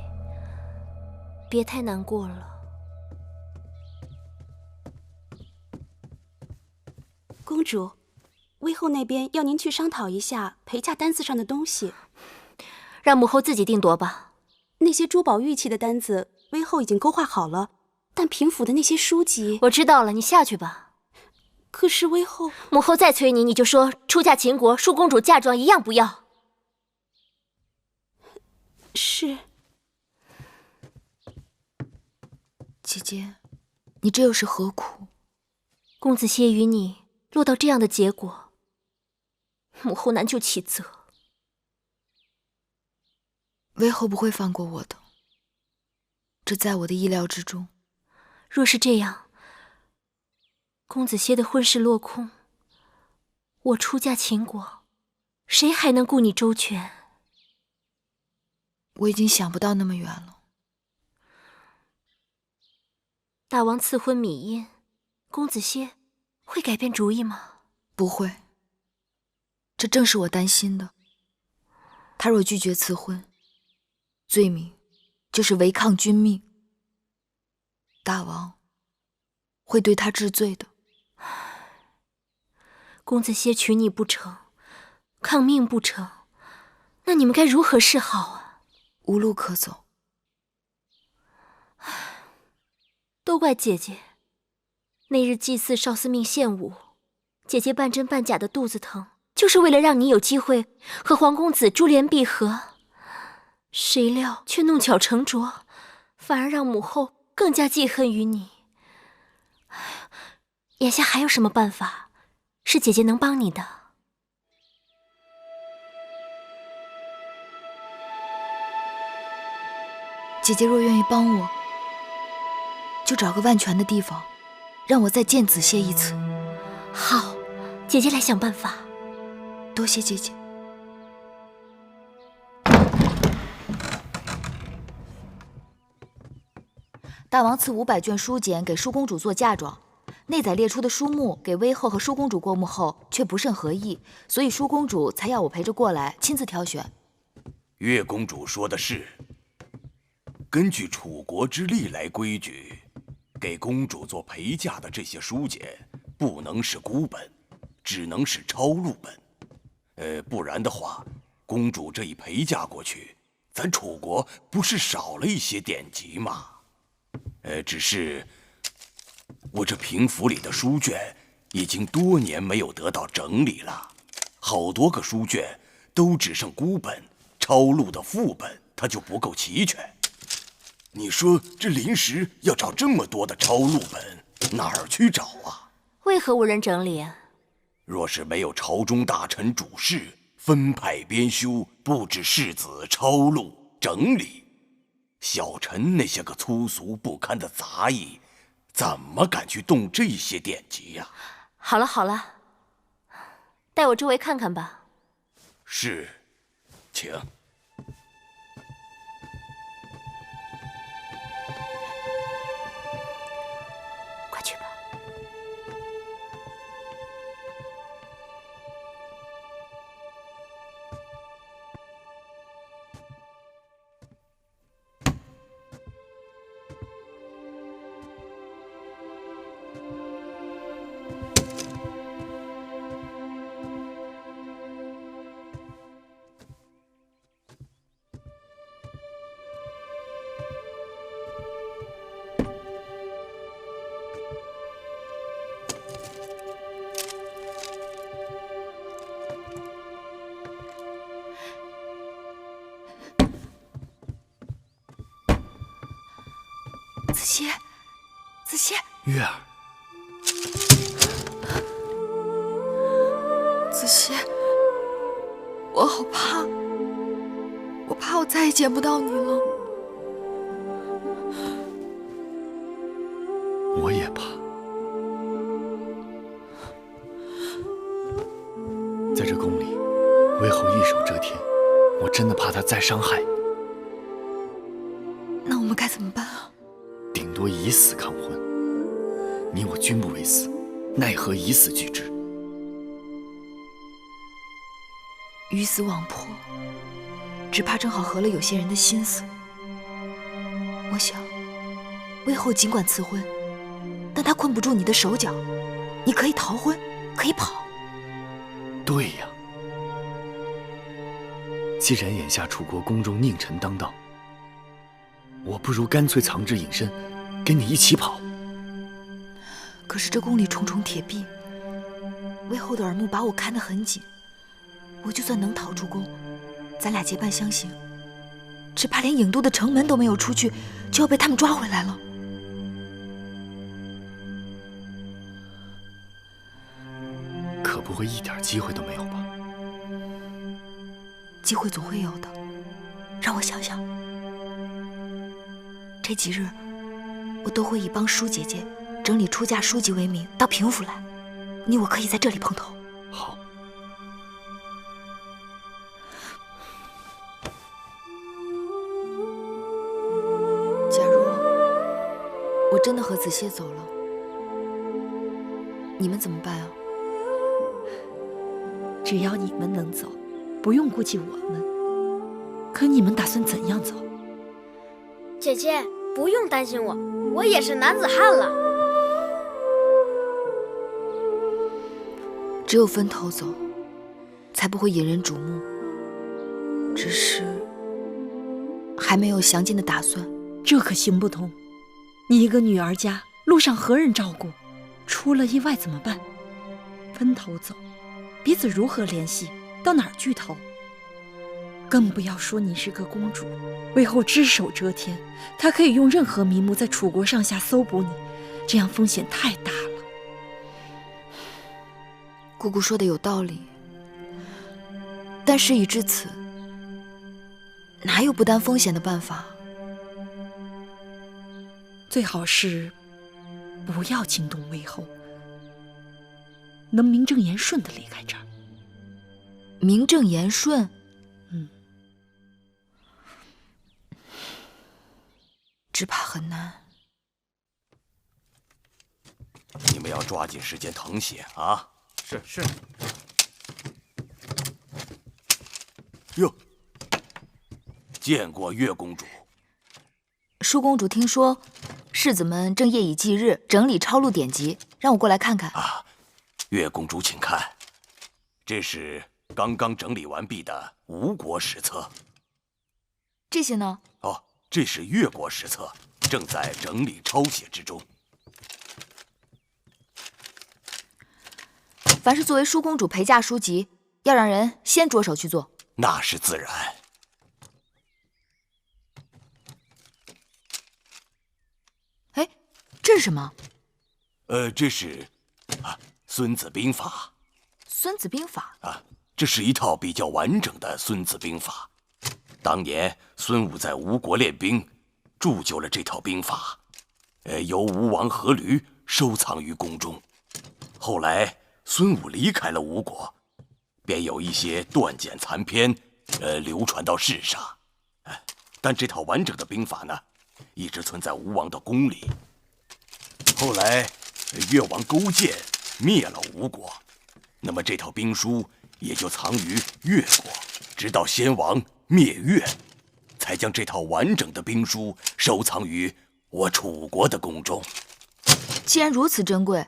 别太难过了。公主，威后那边要您去商讨一下陪嫁单子上的东西，让母后自己定夺吧。那些珠宝玉器的单子，威后已经勾画好了，但平府的那些书籍，我知道了，你下去吧。可是威后，母后再催你，你就说出嫁秦国，淑公主嫁妆一样不要。是。姐姐，你这又是何苦？公子歇与你落到这样的结果，母后难就其责。威后不会放过我的，这在我的意料之中。若是这样，公子歇的婚事落空，我出嫁秦国，谁还能顾你周全？我已经想不到那么远了。大王赐婚芈茵，公子歇会改变主意吗？不会，这正是我担心的。他若拒绝赐婚，罪名就是违抗君命。大王会对他治罪的。公子些娶你不成，抗命不成，那你们该如何是好啊？无路可走。都怪姐姐。那日祭祀少司命献舞，姐姐半真半假的肚子疼，就是为了让你有机会和皇公子珠联璧合。谁料却弄巧成拙，反而让母后更加记恨于你。眼下还有什么办法是姐姐能帮你的？姐姐若愿意帮我，就找个万全的地方，让我再见子歇一次。好，姐姐来想办法。多谢姐姐。大王赐500卷书简给舒公主做嫁妆，内载列出的书目给微后和舒公主过目后，却不甚合意，所以舒公主才要我陪着过来，亲自挑选。月公主说的是，根据楚国之历来规矩，给公主做陪嫁的这些书简，不能是孤本，只能是抄录本。不然的话，公主这一陪嫁过去，咱楚国不是少了一些典籍吗？只是我这平府里的书卷已经多年没有得到整理了，好多个书卷都只剩孤本，抄录的副本它就不够齐全。你说这临时要找这么多的抄录本，哪儿去找啊？为何无人整理啊？若是没有朝中大臣主事分派编修，布置世子抄录整理，小臣那些个粗俗不堪的杂役，怎么敢去动这些典籍呀？好了好了，带我周围看看吧。是，请。快去吧。子歇，子歇，月儿，子歇，我好怕，我怕我再也见不到你了。我也怕。在这宫里，魏后一手遮天，我真的怕她再伤害你。那我们该怎么办啊？顶多以死抗婚，你我均不为死，奈何以死拒之？鱼死网破，只怕正好合了有些人的心思。我想，魏后尽管赐婚，但她困不住你的手脚。你可以逃婚，可以跑。对呀，既然眼下楚国宫中佞臣当道，我不如干脆藏之隐身，跟你一起跑。可是这宫里重重铁壁，魏后的耳目把我看得很紧。我就算能逃出宫，咱俩结伴相行，只怕连郢都的城门都没有出去，就要被他们抓回来了。可不会一点机会都没有吧？机会总会有的，让我想想。这几日，我都会以帮舒姐姐整理出嫁书籍为名到平府来，你我可以在这里碰头。好。假如我真的和子歇走了，你们怎么办啊？只要你们能走，不用顾及我们。可你们打算怎样走？姐姐，不用担心我，我也是男子汉了。只有分头走，才不会引人瞩目。只是还没有详尽的打算。这可行不通，你一个女儿家，路上何人照顾？出了意外怎么办？分头走，彼此如何联系？到哪儿聚头？更不要说你是个公主，魏后只手遮天，她可以用任何名目在楚国上下搜捕你，这样风险太大了。姑姑说的有道理，但事已至此，哪有不担风险的办法？最好是不要惊动魏后，能名正言顺地离开这儿。名正言顺？只怕很难。你们要抓紧时间誊写啊！是。哟，见过月公主。舒公主听说世子们正夜以继日整理抄录典籍，让我过来看看。啊，月公主请看，这是刚刚整理完毕的吴国史册。这些呢？哦，这是越国史册，正在整理抄写之中。凡是作为舒公主陪嫁书籍，要让人先着手去做。那是自然。哎，这是什么？这是孙子兵法。孙子兵法啊，这是一套比较完整的孙子兵法。当年孙武在吴国练兵，铸就了这套兵法，由吴王阖闾收藏于宫中。后来孙武离开了吴国，便有一些断简残篇，流传到世上。但这套完整的兵法呢，一直存在吴王的宫里。后来越王勾践灭了吴国，那么这套兵书也就藏于越国，直到先王灭越，才将这套完整的兵书收藏于我楚国的宫中。既然如此珍贵，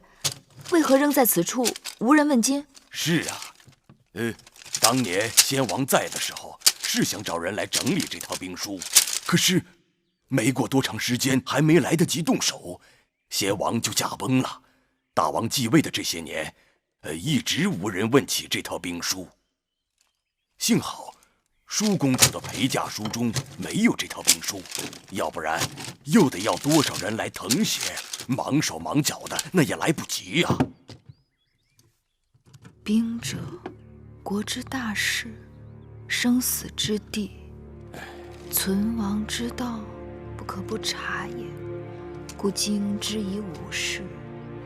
为何扔在此处无人问津？是啊，当年先王在的时候，是想找人来整理这套兵书，可是没过多长时间，还没来得及动手，先王就驾崩了。大王继位的这些年，一直无人问起这套兵书。幸好舒公主的陪嫁书中没有这套兵书，要不然又得要多少人来誊写，忙手忙脚的，那也来不及呀。兵者，国之大事，生死之地，存亡之道，不可不察也。故经之以武事，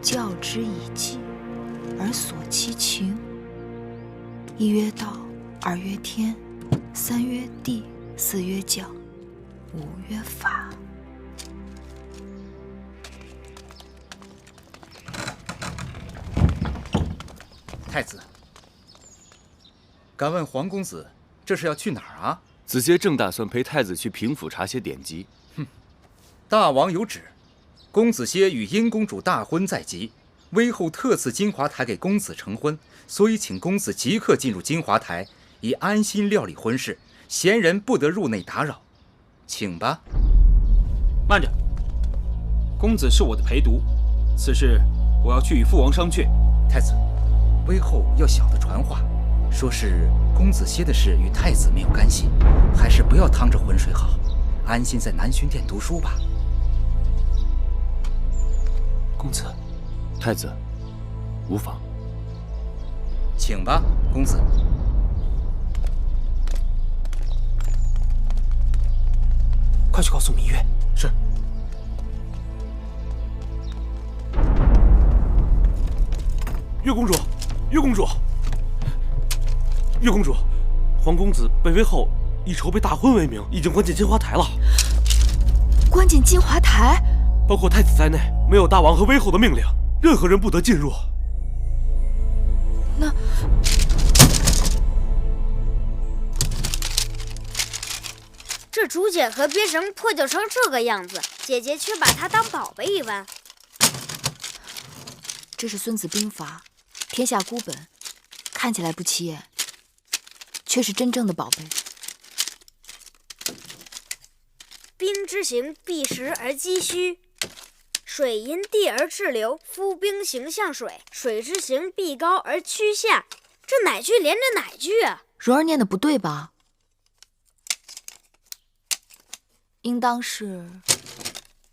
教之以纪，而索其情。一曰道，二曰天，三曰地，四曰教，五曰法。太子，敢问黄公子，这是要去哪儿啊？子杰正打算陪太子去平府查些典籍。大王有旨，公子歇与殷公主大婚在即，威后特赐金华台给公子成婚，所以请公子即刻进入金华台，以安心料理婚事，闲人不得入内打扰。请吧。慢着，公子是我的陪读，此事我要去与父王商榷。太子，威后要小的传话，说是公子歇的事与太子没有干系，还是不要趟着浑水好，安心在南巡殿读书吧。公子，太子，无妨。请吧，公子。快去告诉芈月。是。月公主，月公主，月公主，皇公子被威后以筹备大婚为名，已经关进金华台了。关进金华台？包括太子在内，没有大王和威后的命令，任何人不得进入。那这竹简和编绳破旧成这个样子，姐姐却把它当宝贝一般。这是《孙子兵法》，天下孤本，看起来不起眼，却是真正的宝贝。兵之行，必实而击虚。水因地而滞留，夫兵行向水。水之行，必高而趋下。这哪句连着哪句啊？蓉儿念的不对吧？应当是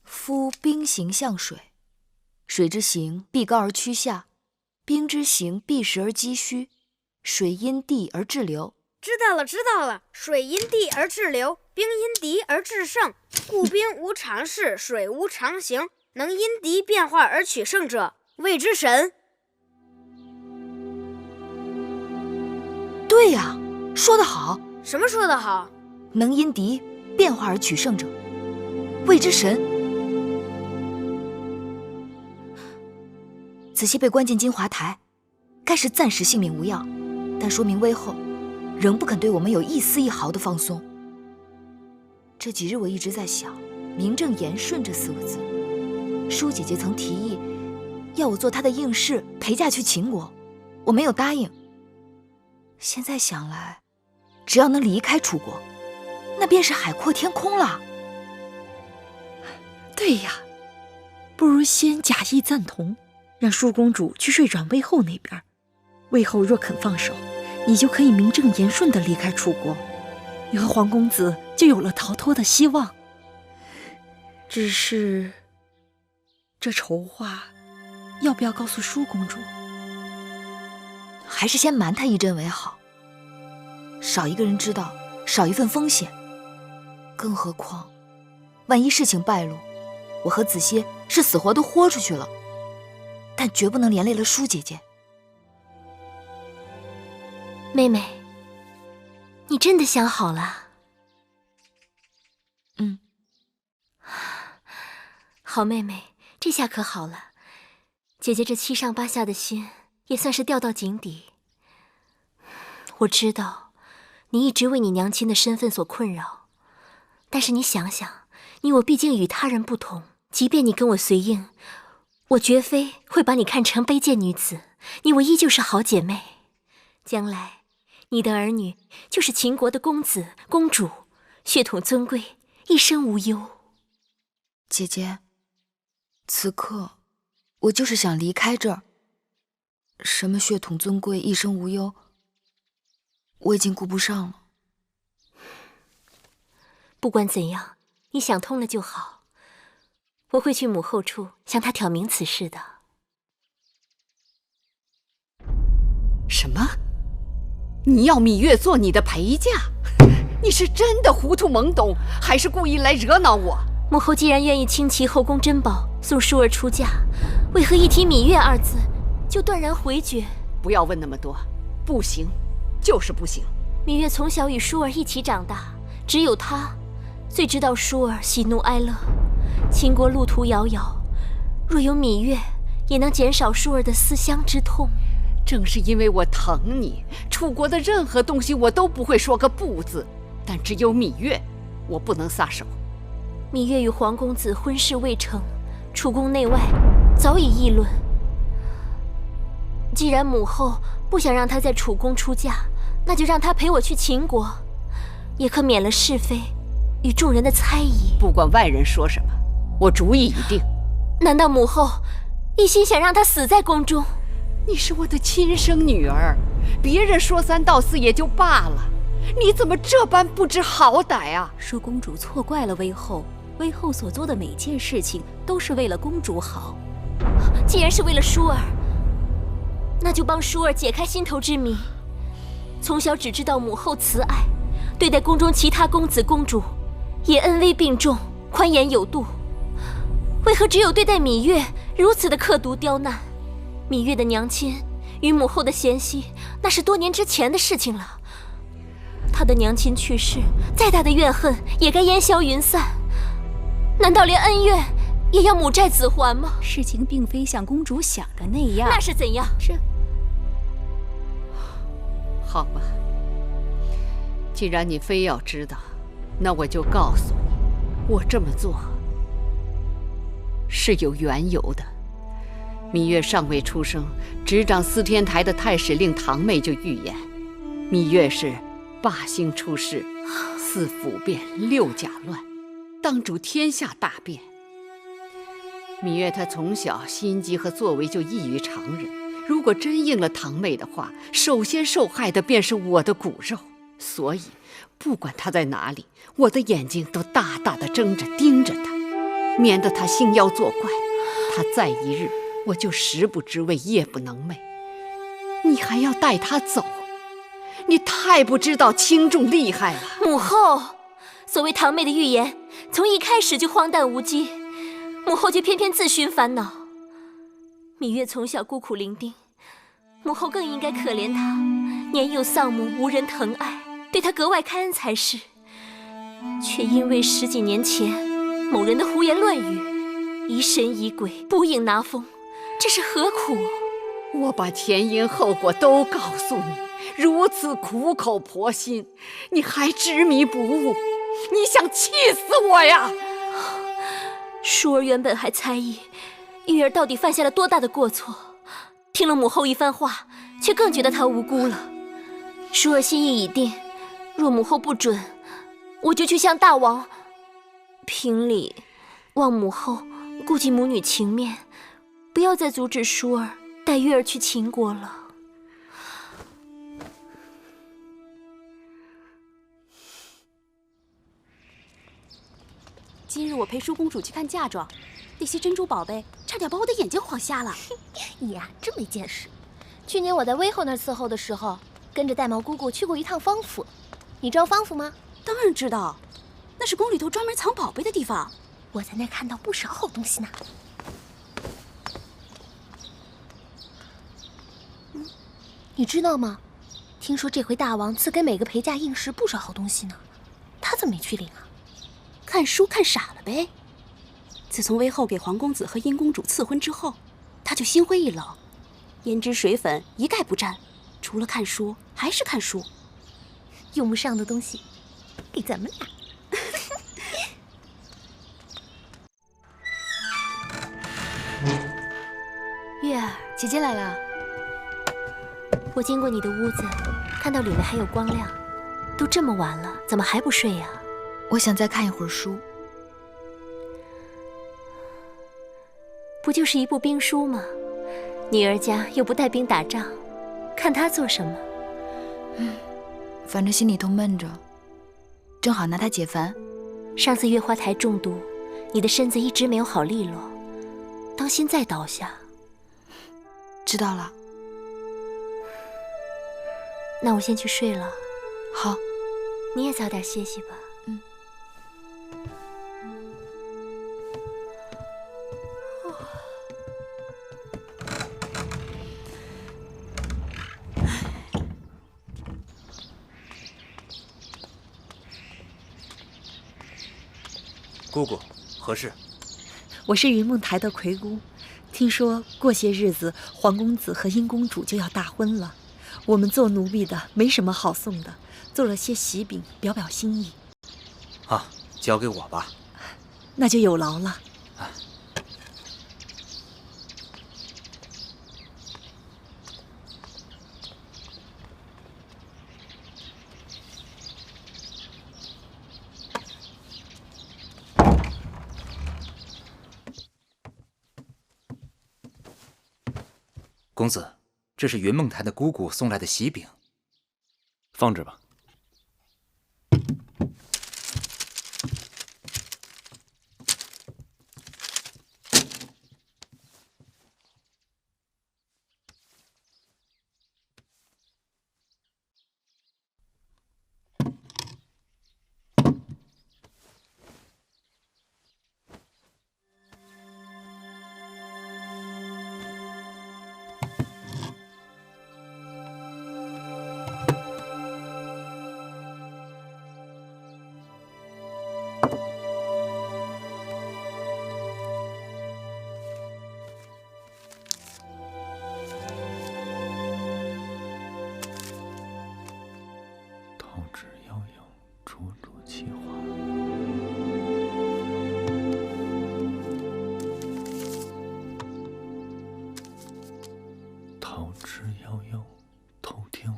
夫兵行向水，水之行必高而趋下，兵之行必实而击虚，水因地而滞留。知道了，水因地而滞留，兵因敌而制胜。故兵无常势，水无常形，能因敌变化而取胜者，谓之神。对呀，说得好。什么说得好？能因敌变化而取胜者，谓之神。子期被关进金华台，该是暂时性命无恙，但说明威后仍不肯对我们有一丝一毫的放松。这几日我一直在想“名正言顺”这4个字。舒姐姐曾提议要我做她的应试，陪嫁去秦国，我没有答应。现在想来，只要能离开楚国，那便是海阔天空了。对呀，不如先假意赞同，让舒公主去睡转魏后那边。魏后若肯放手，你就可以名正言顺地离开楚国，你和黄公子就有了逃脱的希望。只是这筹划要不要告诉舒公主？还是先瞒她一阵为好，少一个人知道，少一份风险。更何况，万一事情败露，我和子歇是死活都豁出去了，但绝不能连累了舒姐姐。妹妹，你真的想好了？嗯。好妹妹，这下可好了，姐姐这7上8下的心也算是掉到井底。我知道你一直为你娘亲的身份所困扰，但是你想想，你我毕竟与他人不同，即便你跟我随应，我绝非会把你看成卑贱女子，你我依旧是好姐妹。将来你的儿女就是秦国的公子公主，血统尊贵，一生无忧。姐姐，此刻我就是想离开这儿。什么血统尊贵，一生无忧，我已经顾不上了。不管怎样，你想通了就好。我会去母后处向她挑明此事的。什么？你要芈月做你的陪嫁？你是真的糊涂懵懂，还是故意来惹恼我？母后既然愿意倾其后宫珍宝送舒儿出嫁，为何一提芈月2字就断然回绝？不要问那么多，不行就是不行。芈月从小与舒儿一起长大，只有她最知道舒儿喜怒哀乐。秦国路途遥遥，若有芈月，也能减少舒儿的思乡之痛。正是因为我疼你，楚国的任何东西我都不会说个不字，但只有芈月，我不能撒手。芈月与黄公子婚事未成，楚宫内外早已议论。既然母后不想让她在楚宫出嫁，那就让她陪我去秦国，也可免了是非与众人的猜疑。不管外人说什么，我主意已定。难道母后一心想让她死在宫中？你是我的亲生女儿，别人说3道4也就罢了，你怎么这般不知好歹啊？舒公主错怪了魏后，魏后所做的每件事情都是为了公主好。既然是为了舒儿，那就帮舒儿解开心头之谜。从小只知道母后慈爱，对待宫中其他公子公主也恩威并重，宽严有度，为何只有对待芈月如此的刻毒刁难？芈月的娘亲与母后的嫌隙，那是多年之前的事情了。她的娘亲去世，再大的怨恨也该烟消云散。难道连恩怨也要母债子还吗？事情并非像公主想的那样。那是怎样？好吧，既然你非要知道，那我就告诉你，我这么做是有缘由的。芈月尚未出生，执掌司天台的太史令堂妹就预言，芈月是8星出世，4府变，6甲乱，当主天下大变。芈月她从小心机和作为就异于常人，如果真应了堂妹的话，首先受害的便是我的骨肉。所以不管她在哪里，我的眼睛都大大的睁着盯着她，免得她兴妖作怪。她再一日，我就食不知味，夜不能寐。你还要带她走？你太不知道轻重厉害了。母后，所谓堂妹的预言，从一开始就荒诞无稽，母后却偏偏自寻烦恼。芈月从小孤苦伶仃，母后更应该可怜她，年幼丧母，无人疼爱，对她格外开恩才是。却因为10几年前某人的胡言乱语，疑神疑鬼，捕影拿风，这是何苦？我把前因后果都告诉你，如此苦口婆心，你还执迷不悟，你想气死我呀！淑儿原本还猜疑玉儿到底犯下了多大的过错，听了母后一番话，却更觉得她无辜了。淑儿心意已定，若母后不准，我就去向大王评理，望母后顾及母女情面，不要再阻止淑儿带玉儿去秦国了。今日我陪舒公主去看嫁妆，那些珍珠宝贝差点把我的眼睛晃瞎了。你呀，真没见识。去年我在威后那儿伺候的时候，跟着带毛姑姑去过一趟方府。你知道方府吗？当然知道，那是宫里头专门藏宝贝的地方。我在那看到不少好东西呢。你知道吗？听说这回大王赐给每个陪嫁应时不少好东西呢。他怎么没去领啊？看书看傻了呗。自从威后给皇公子和殷公主赐婚之后，他就心灰意冷，胭脂水粉一概不沾，除了看书还是看书。用不上的东西给咱们俩。月儿，姐姐来了。我经过你的屋子，看到里面还有光亮，都这么晚了，怎么还不睡呀？我想再看一会儿书。不就是一部兵书吗？女儿家又不带兵打仗，看它做什么？反正心里头闷着，正好拿它解烦。上次月花台中毒，你的身子一直没有好利落，当心再倒下。知道了。那我先去睡了。好，你也早点歇息吧。姑姑，何事？我是云梦台的魁姑，听说过些日子皇公子和殷公主就要大婚了，我们做奴婢的没什么好送的，做了些喜饼表表心意。啊，交给我吧。那就有劳了。公子，这是云梦台的姑姑送来的喜饼，放着吧。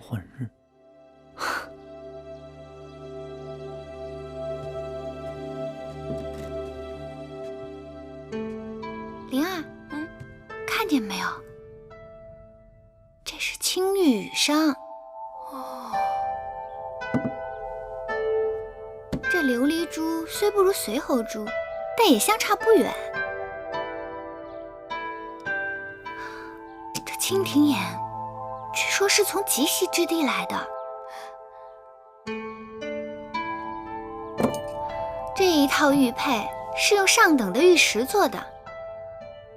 换日。灵儿，看见没有？这是青玉羽裳。哦，这琉璃珠虽不如随侯珠，但也相差不远。这蜻蜓眼，据说是从极西之地来的。这一套玉佩是用上等的玉石做的，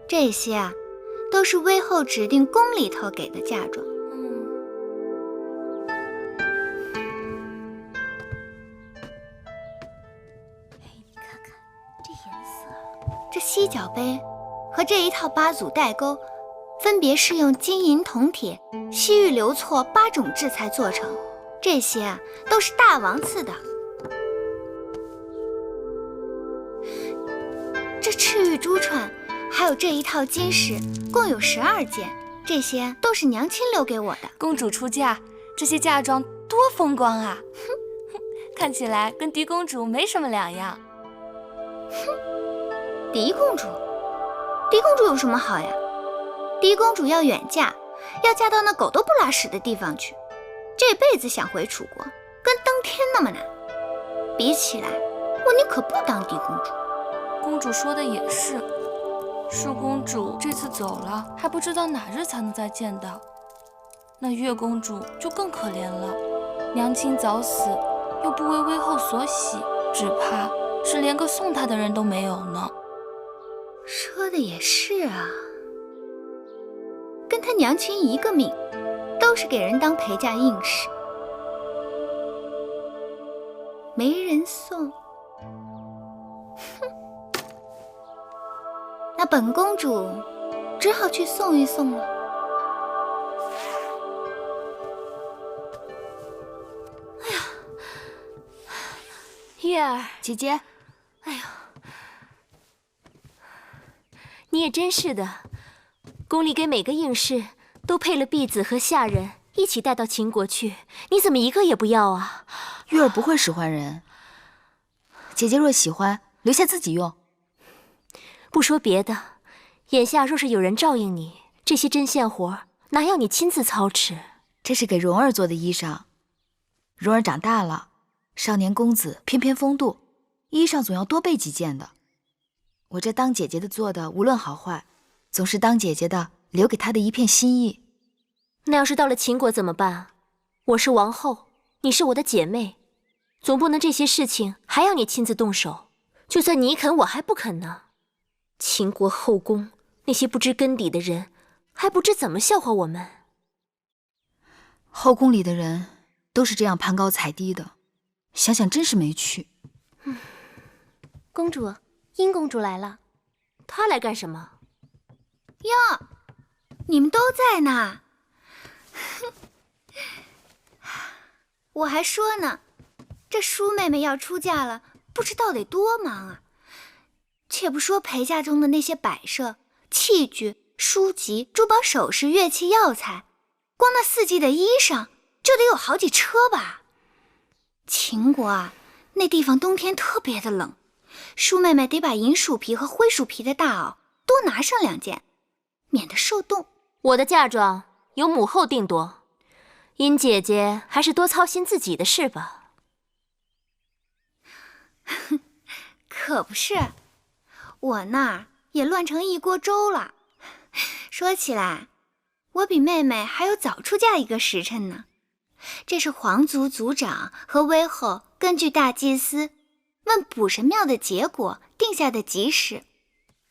这些啊，都是威后指定宫里头给的嫁妆。这犀角杯和这一套8组带钩，分别是用金银铜铁、西域流错8种制材做成，这些啊都是大王赐的。这赤玉珠串，还有这一套金饰，共有12件，这些都是娘亲留给我的。公主出嫁，这些嫁妆多风光啊！看起来跟狄公主没什么两样。狄公主？狄公主有什么好呀？狄公主要远嫁，要嫁到那狗都不拉屎的地方去，这辈子想回楚国，跟登天那么难。比起来，我宁可不当狄公主。公主说的也是，恕公主这次走了，还不知道哪日才能再见到。那月公主就更可怜了，娘亲早死，又不为威后所喜，只怕是连个送她的人都没有呢。说的也是啊，跟他娘亲一个命，都是给人当陪嫁硬事，没人送。哼，那本公主只好去送一送了。哎呀，月儿姐姐，哎呀，你也真是的，宫里给每个应试都配了婢子和下人一起带到秦国去，你怎么一个也不要啊？月儿不会使唤人，姐姐若喜欢，留下自己用。不说别的，眼下若是有人照应你，这些针线活哪要你亲自操持？这是给蓉儿做的衣裳，蓉儿长大了，少年公子翩翩风度，衣裳总要多备几件的。我这当姐姐的做的，无论好坏，总是当姐姐的留给她的一片心意。那要是到了秦国怎么办？我是王后，你是我的姐妹，总不能这些事情还要你亲自动手。就算你肯，我还不肯呢。秦国后宫那些不知根底的人，还不知怎么笑话我们。后宫里的人都是这样攀高踩低的，想想真是没趣。公主，殷公主来了。她来干什么？哟，你们都在呢。我还说呢，这舒妹妹要出嫁了，不知道得多忙啊。且不说陪嫁中的那些摆设、器具、书籍、珠宝首饰、乐器药材，光那4季的衣裳就得有好几车吧。秦国啊，那地方冬天特别的冷，舒妹妹得把银鼠皮和灰鼠皮的大袄多拿上2件，免得受冻。我的嫁妆由母后定夺，殷姐姐还是多操心自己的事吧。可不是，我那儿也乱成一锅粥了。说起来，我比妹妹还有早出嫁1个时辰呢。这是皇族族长和威后根据大祭司问卜神庙的结果定下的吉时。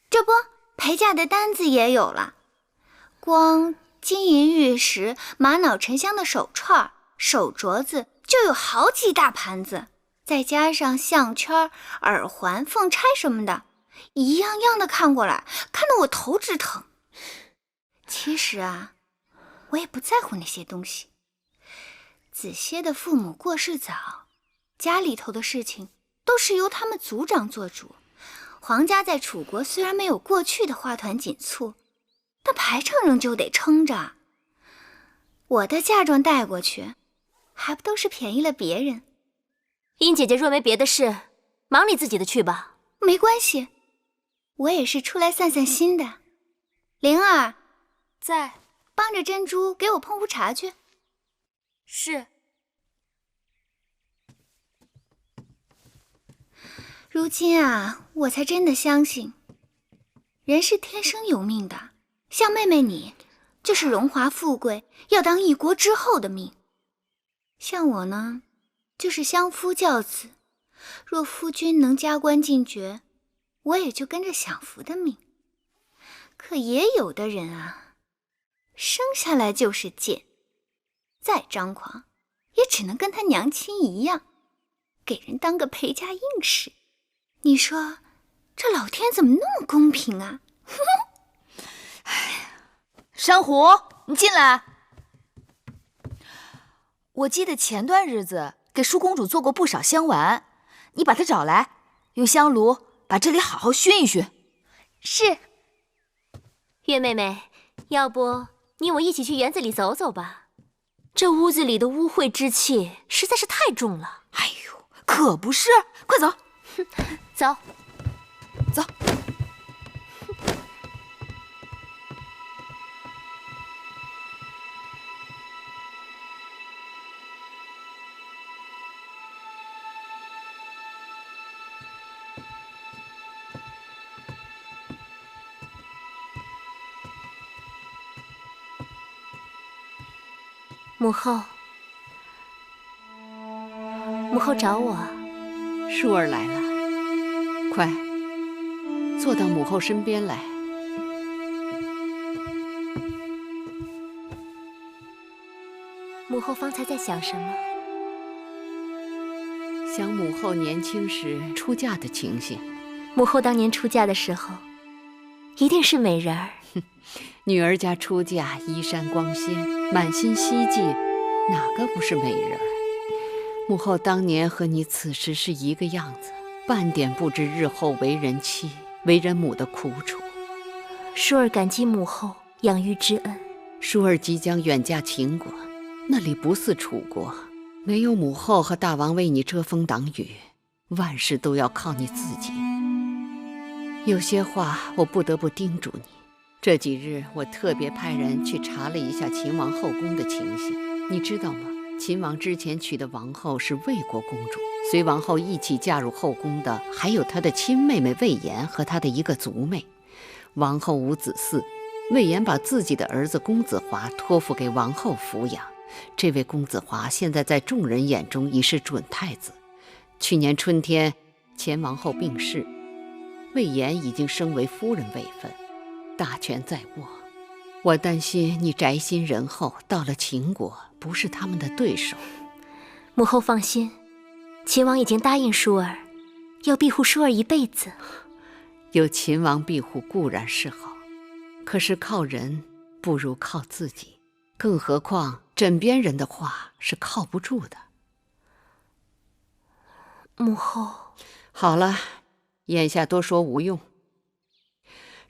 这不，陪嫁的单子也有了，光金银玉石、玛瑙沉香的手串、手镯子就有好几大盘子，再加上项圈、耳环、凤钗什么的，一样样的看过来，看得我头直疼。其实啊，我也不在乎那些东西。子歇的父母过世早，家里头的事情都是由他们族长做主。皇家在楚国虽然没有过去的花团锦簇，但排场仍旧得撑着。我的嫁妆带过去，还不都是便宜了别人？殷姐姐若没别的事，忙你自己的去吧。没关系，我也是出来散散心的。灵儿，在，帮着珍珠给我烹壶茶去。是。如今啊，我才真的相信，人是天生有命的。像妹妹你，就是荣华富贵，要当一国之后的命。像我呢，就是相夫教子，若夫君能加官进爵，我也就跟着享福的命。可也有的人啊，生下来就是贱，再张狂，也只能跟他娘亲一样，给人当个陪嫁应使。你说，这老天怎么那么公平啊？珊瑚，你进来。我记得前段日子给舒公主做过不少香丸，你把她找来，用香炉把这里好好熏一熏。是。月妹妹，要不你我一起去园子里走走吧？这屋子里的污秽之气实在是太重了。哎呦，可不是，快走。走，走。母后，母后找我。舒儿来了，快坐到母后身边来。母后方才在想什么？想母后年轻时出嫁的情形。母后当年出嫁的时候，一定是美人儿。女儿家出嫁，衣衫光鲜，满心希冀，哪个不是美人儿？母后当年和你此时是一个样子，半点不知日后为人妻、为人母的苦楚。舒儿感激母后养育之恩。舒儿即将远嫁秦国，那里不似楚国，没有母后和大王为你遮风挡雨，万事都要靠你自己。有些话我不得不叮嘱你。这几日我特别派人去查了一下秦王后宫的情形，你知道吗？秦王之前娶的王后是魏国公主，随王后一起嫁入后宫的还有她的亲妹妹魏延和她的一个族妹。王后无子嗣，魏延把自己的儿子公子华托付给王后抚养。这位公子华现在在众人眼中已是准太子。去年春天，前王后病逝，魏延已经升为夫人位分，大权在握。我担心你宅心仁厚，到了秦国不是他们的对手。母后放心，秦王已经答应舒儿，要庇护舒儿一辈子。有秦王庇护固然是好，可是靠人不如靠自己，更何况枕边人的话是靠不住的。母后，好了，眼下多说无用。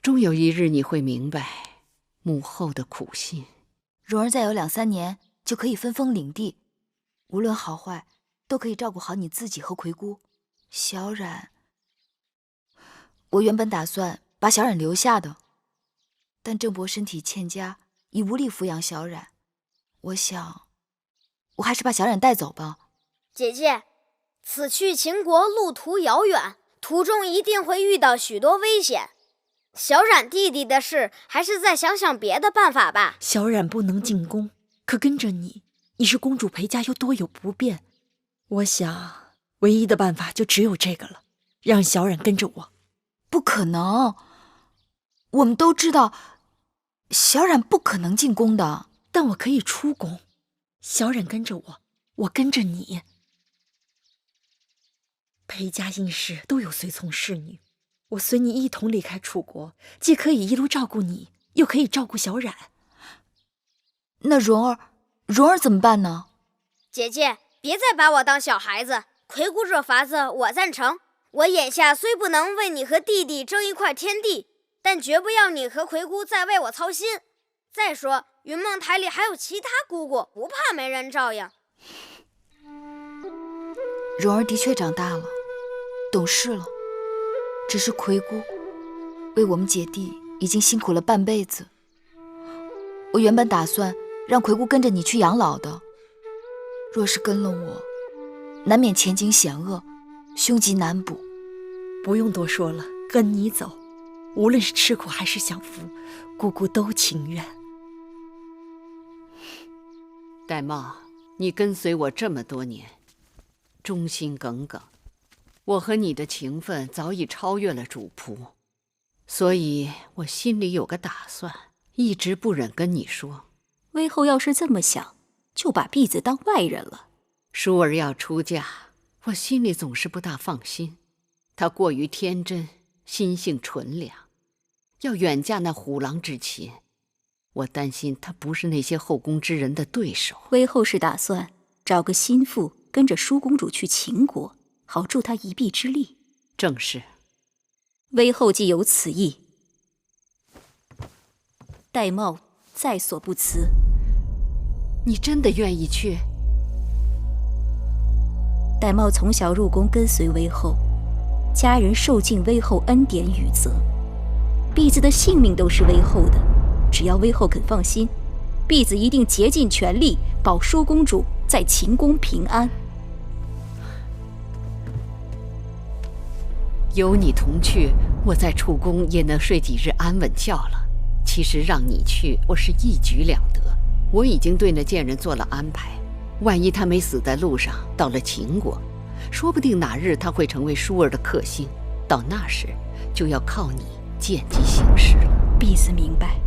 终有一日你会明白母后的苦心。蓉儿再有2、3年就可以分封领地，无论好坏都可以照顾好你自己和葵姑。小冉，我原本打算把小冉留下的，但郑伯身体欠佳，已无力抚养小冉。我想，我还是把小冉带走吧。姐姐，此去秦国路途遥远，途中一定会遇到许多危险。小冉弟弟的事，还是再想想别的办法吧。小冉不能进宫，可跟着你，你是公主陪嫁又多有不便。我想，唯一的办法就只有这个了，让小冉跟着我。不可能，我们都知道，小冉不可能进宫的。但我可以出宫，小冉跟着我，我跟着你。陪嫁应试都有随从侍女。我随你一同离开楚国，既可以一路照顾你，又可以照顾小冉。那蓉儿怎么办呢？姐姐，别再把我当小孩子。葵姑这法子我赞成。我眼下虽不能为你和弟弟争一块天地，但绝不要你和葵姑再为我操心。再说云梦台里还有其他姑姑，不怕没人照应。蓉儿的确长大了，懂事了。只是魁姑为我们姐弟已经辛苦了半辈子。我原本打算让魁姑跟着你去养老的，若是跟了我，难免前景险恶，凶吉难卜。不用多说了，跟你走，无论是吃苦还是享福，姑姑都情愿。玳瑁，你跟随我这么多年，忠心耿耿，我和你的情分早已超越了主仆，所以我心里有个打算，一直不忍跟你说。微后要是这么想，就把婢子当外人了。淑儿要出嫁，我心里总是不大放心。她过于天真，心性纯良，要远嫁那虎狼之妻，我担心她不是那些后宫之人的对手。微后是打算找个心腹跟着舒公主去秦国，好助她一臂之力。正是。微后既有此意，玳瑁在所不辞。你真的愿意去？玳瑁从小入宫跟随微后，家人受尽微后恩典与责，婢子的性命都是微后的。只要微后肯放心，婢子一定竭尽全力保舒公主在秦宫平安。有你同去，我在楚宫也能睡几日安稳觉了。其实让你去，我是一举两得。我已经对那贱人做了安排，万一他没死在路上，到了秦国，说不定哪日他会成为舒儿的克星，到那时就要靠你见机行事了。婢子明白。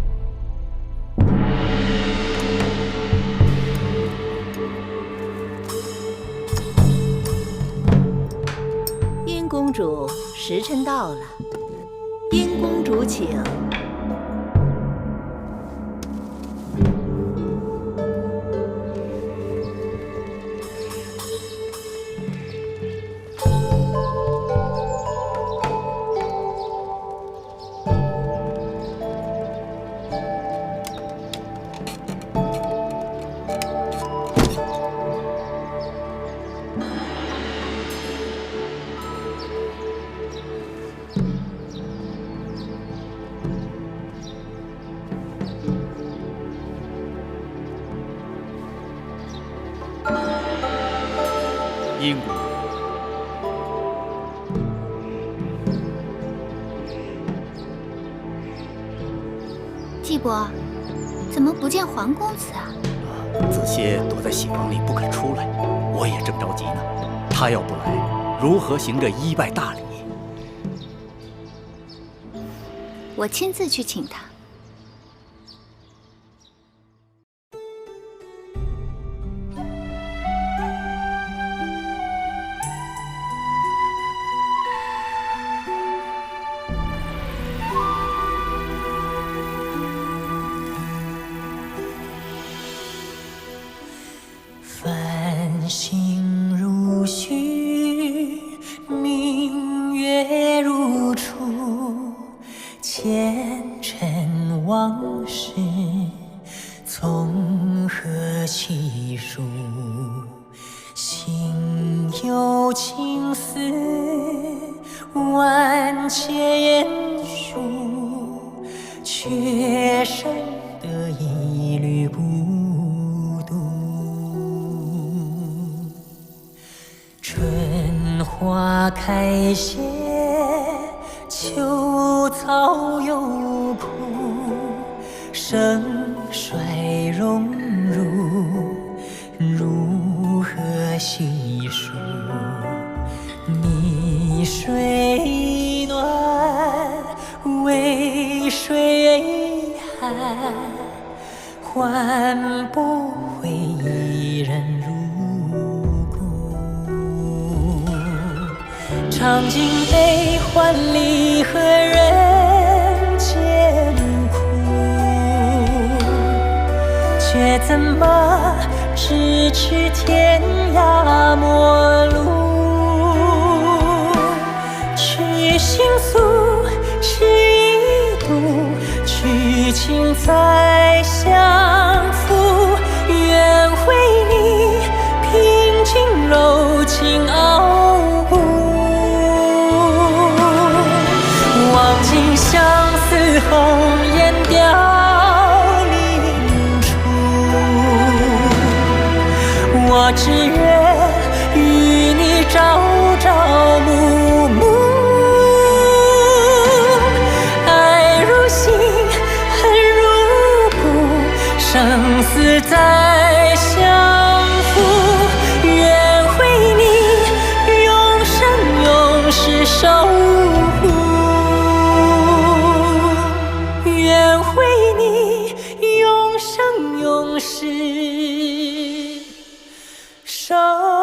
殷公主，时辰到了，殷公主请。殷公主，季伯，怎么不见黄公子啊？子歇躲在喜房里不肯出来，我也正着急呢。他要不来，如何行这一拜大礼？我亲自去请他。繁星如许，明月如初，前尘往事从何起数？心有情丝万千束，却生得一缕孤独。春花开谢，秋草又枯，盛衰荣辱，如何细数？泥水暖，渭水寒，换不回一人入骨。尝尽悲欢离合人间苦，却怎么咫尺天涯陌路？去倾诉，是一度，去情在心。相扶，愿为你平静柔情傲骨。望尽相思红颜凋零处，我只愿与你朝朝暮暮，爱如心，恨如骨，生死再相负，愿为你永生永世守护，愿为你永生永世守护。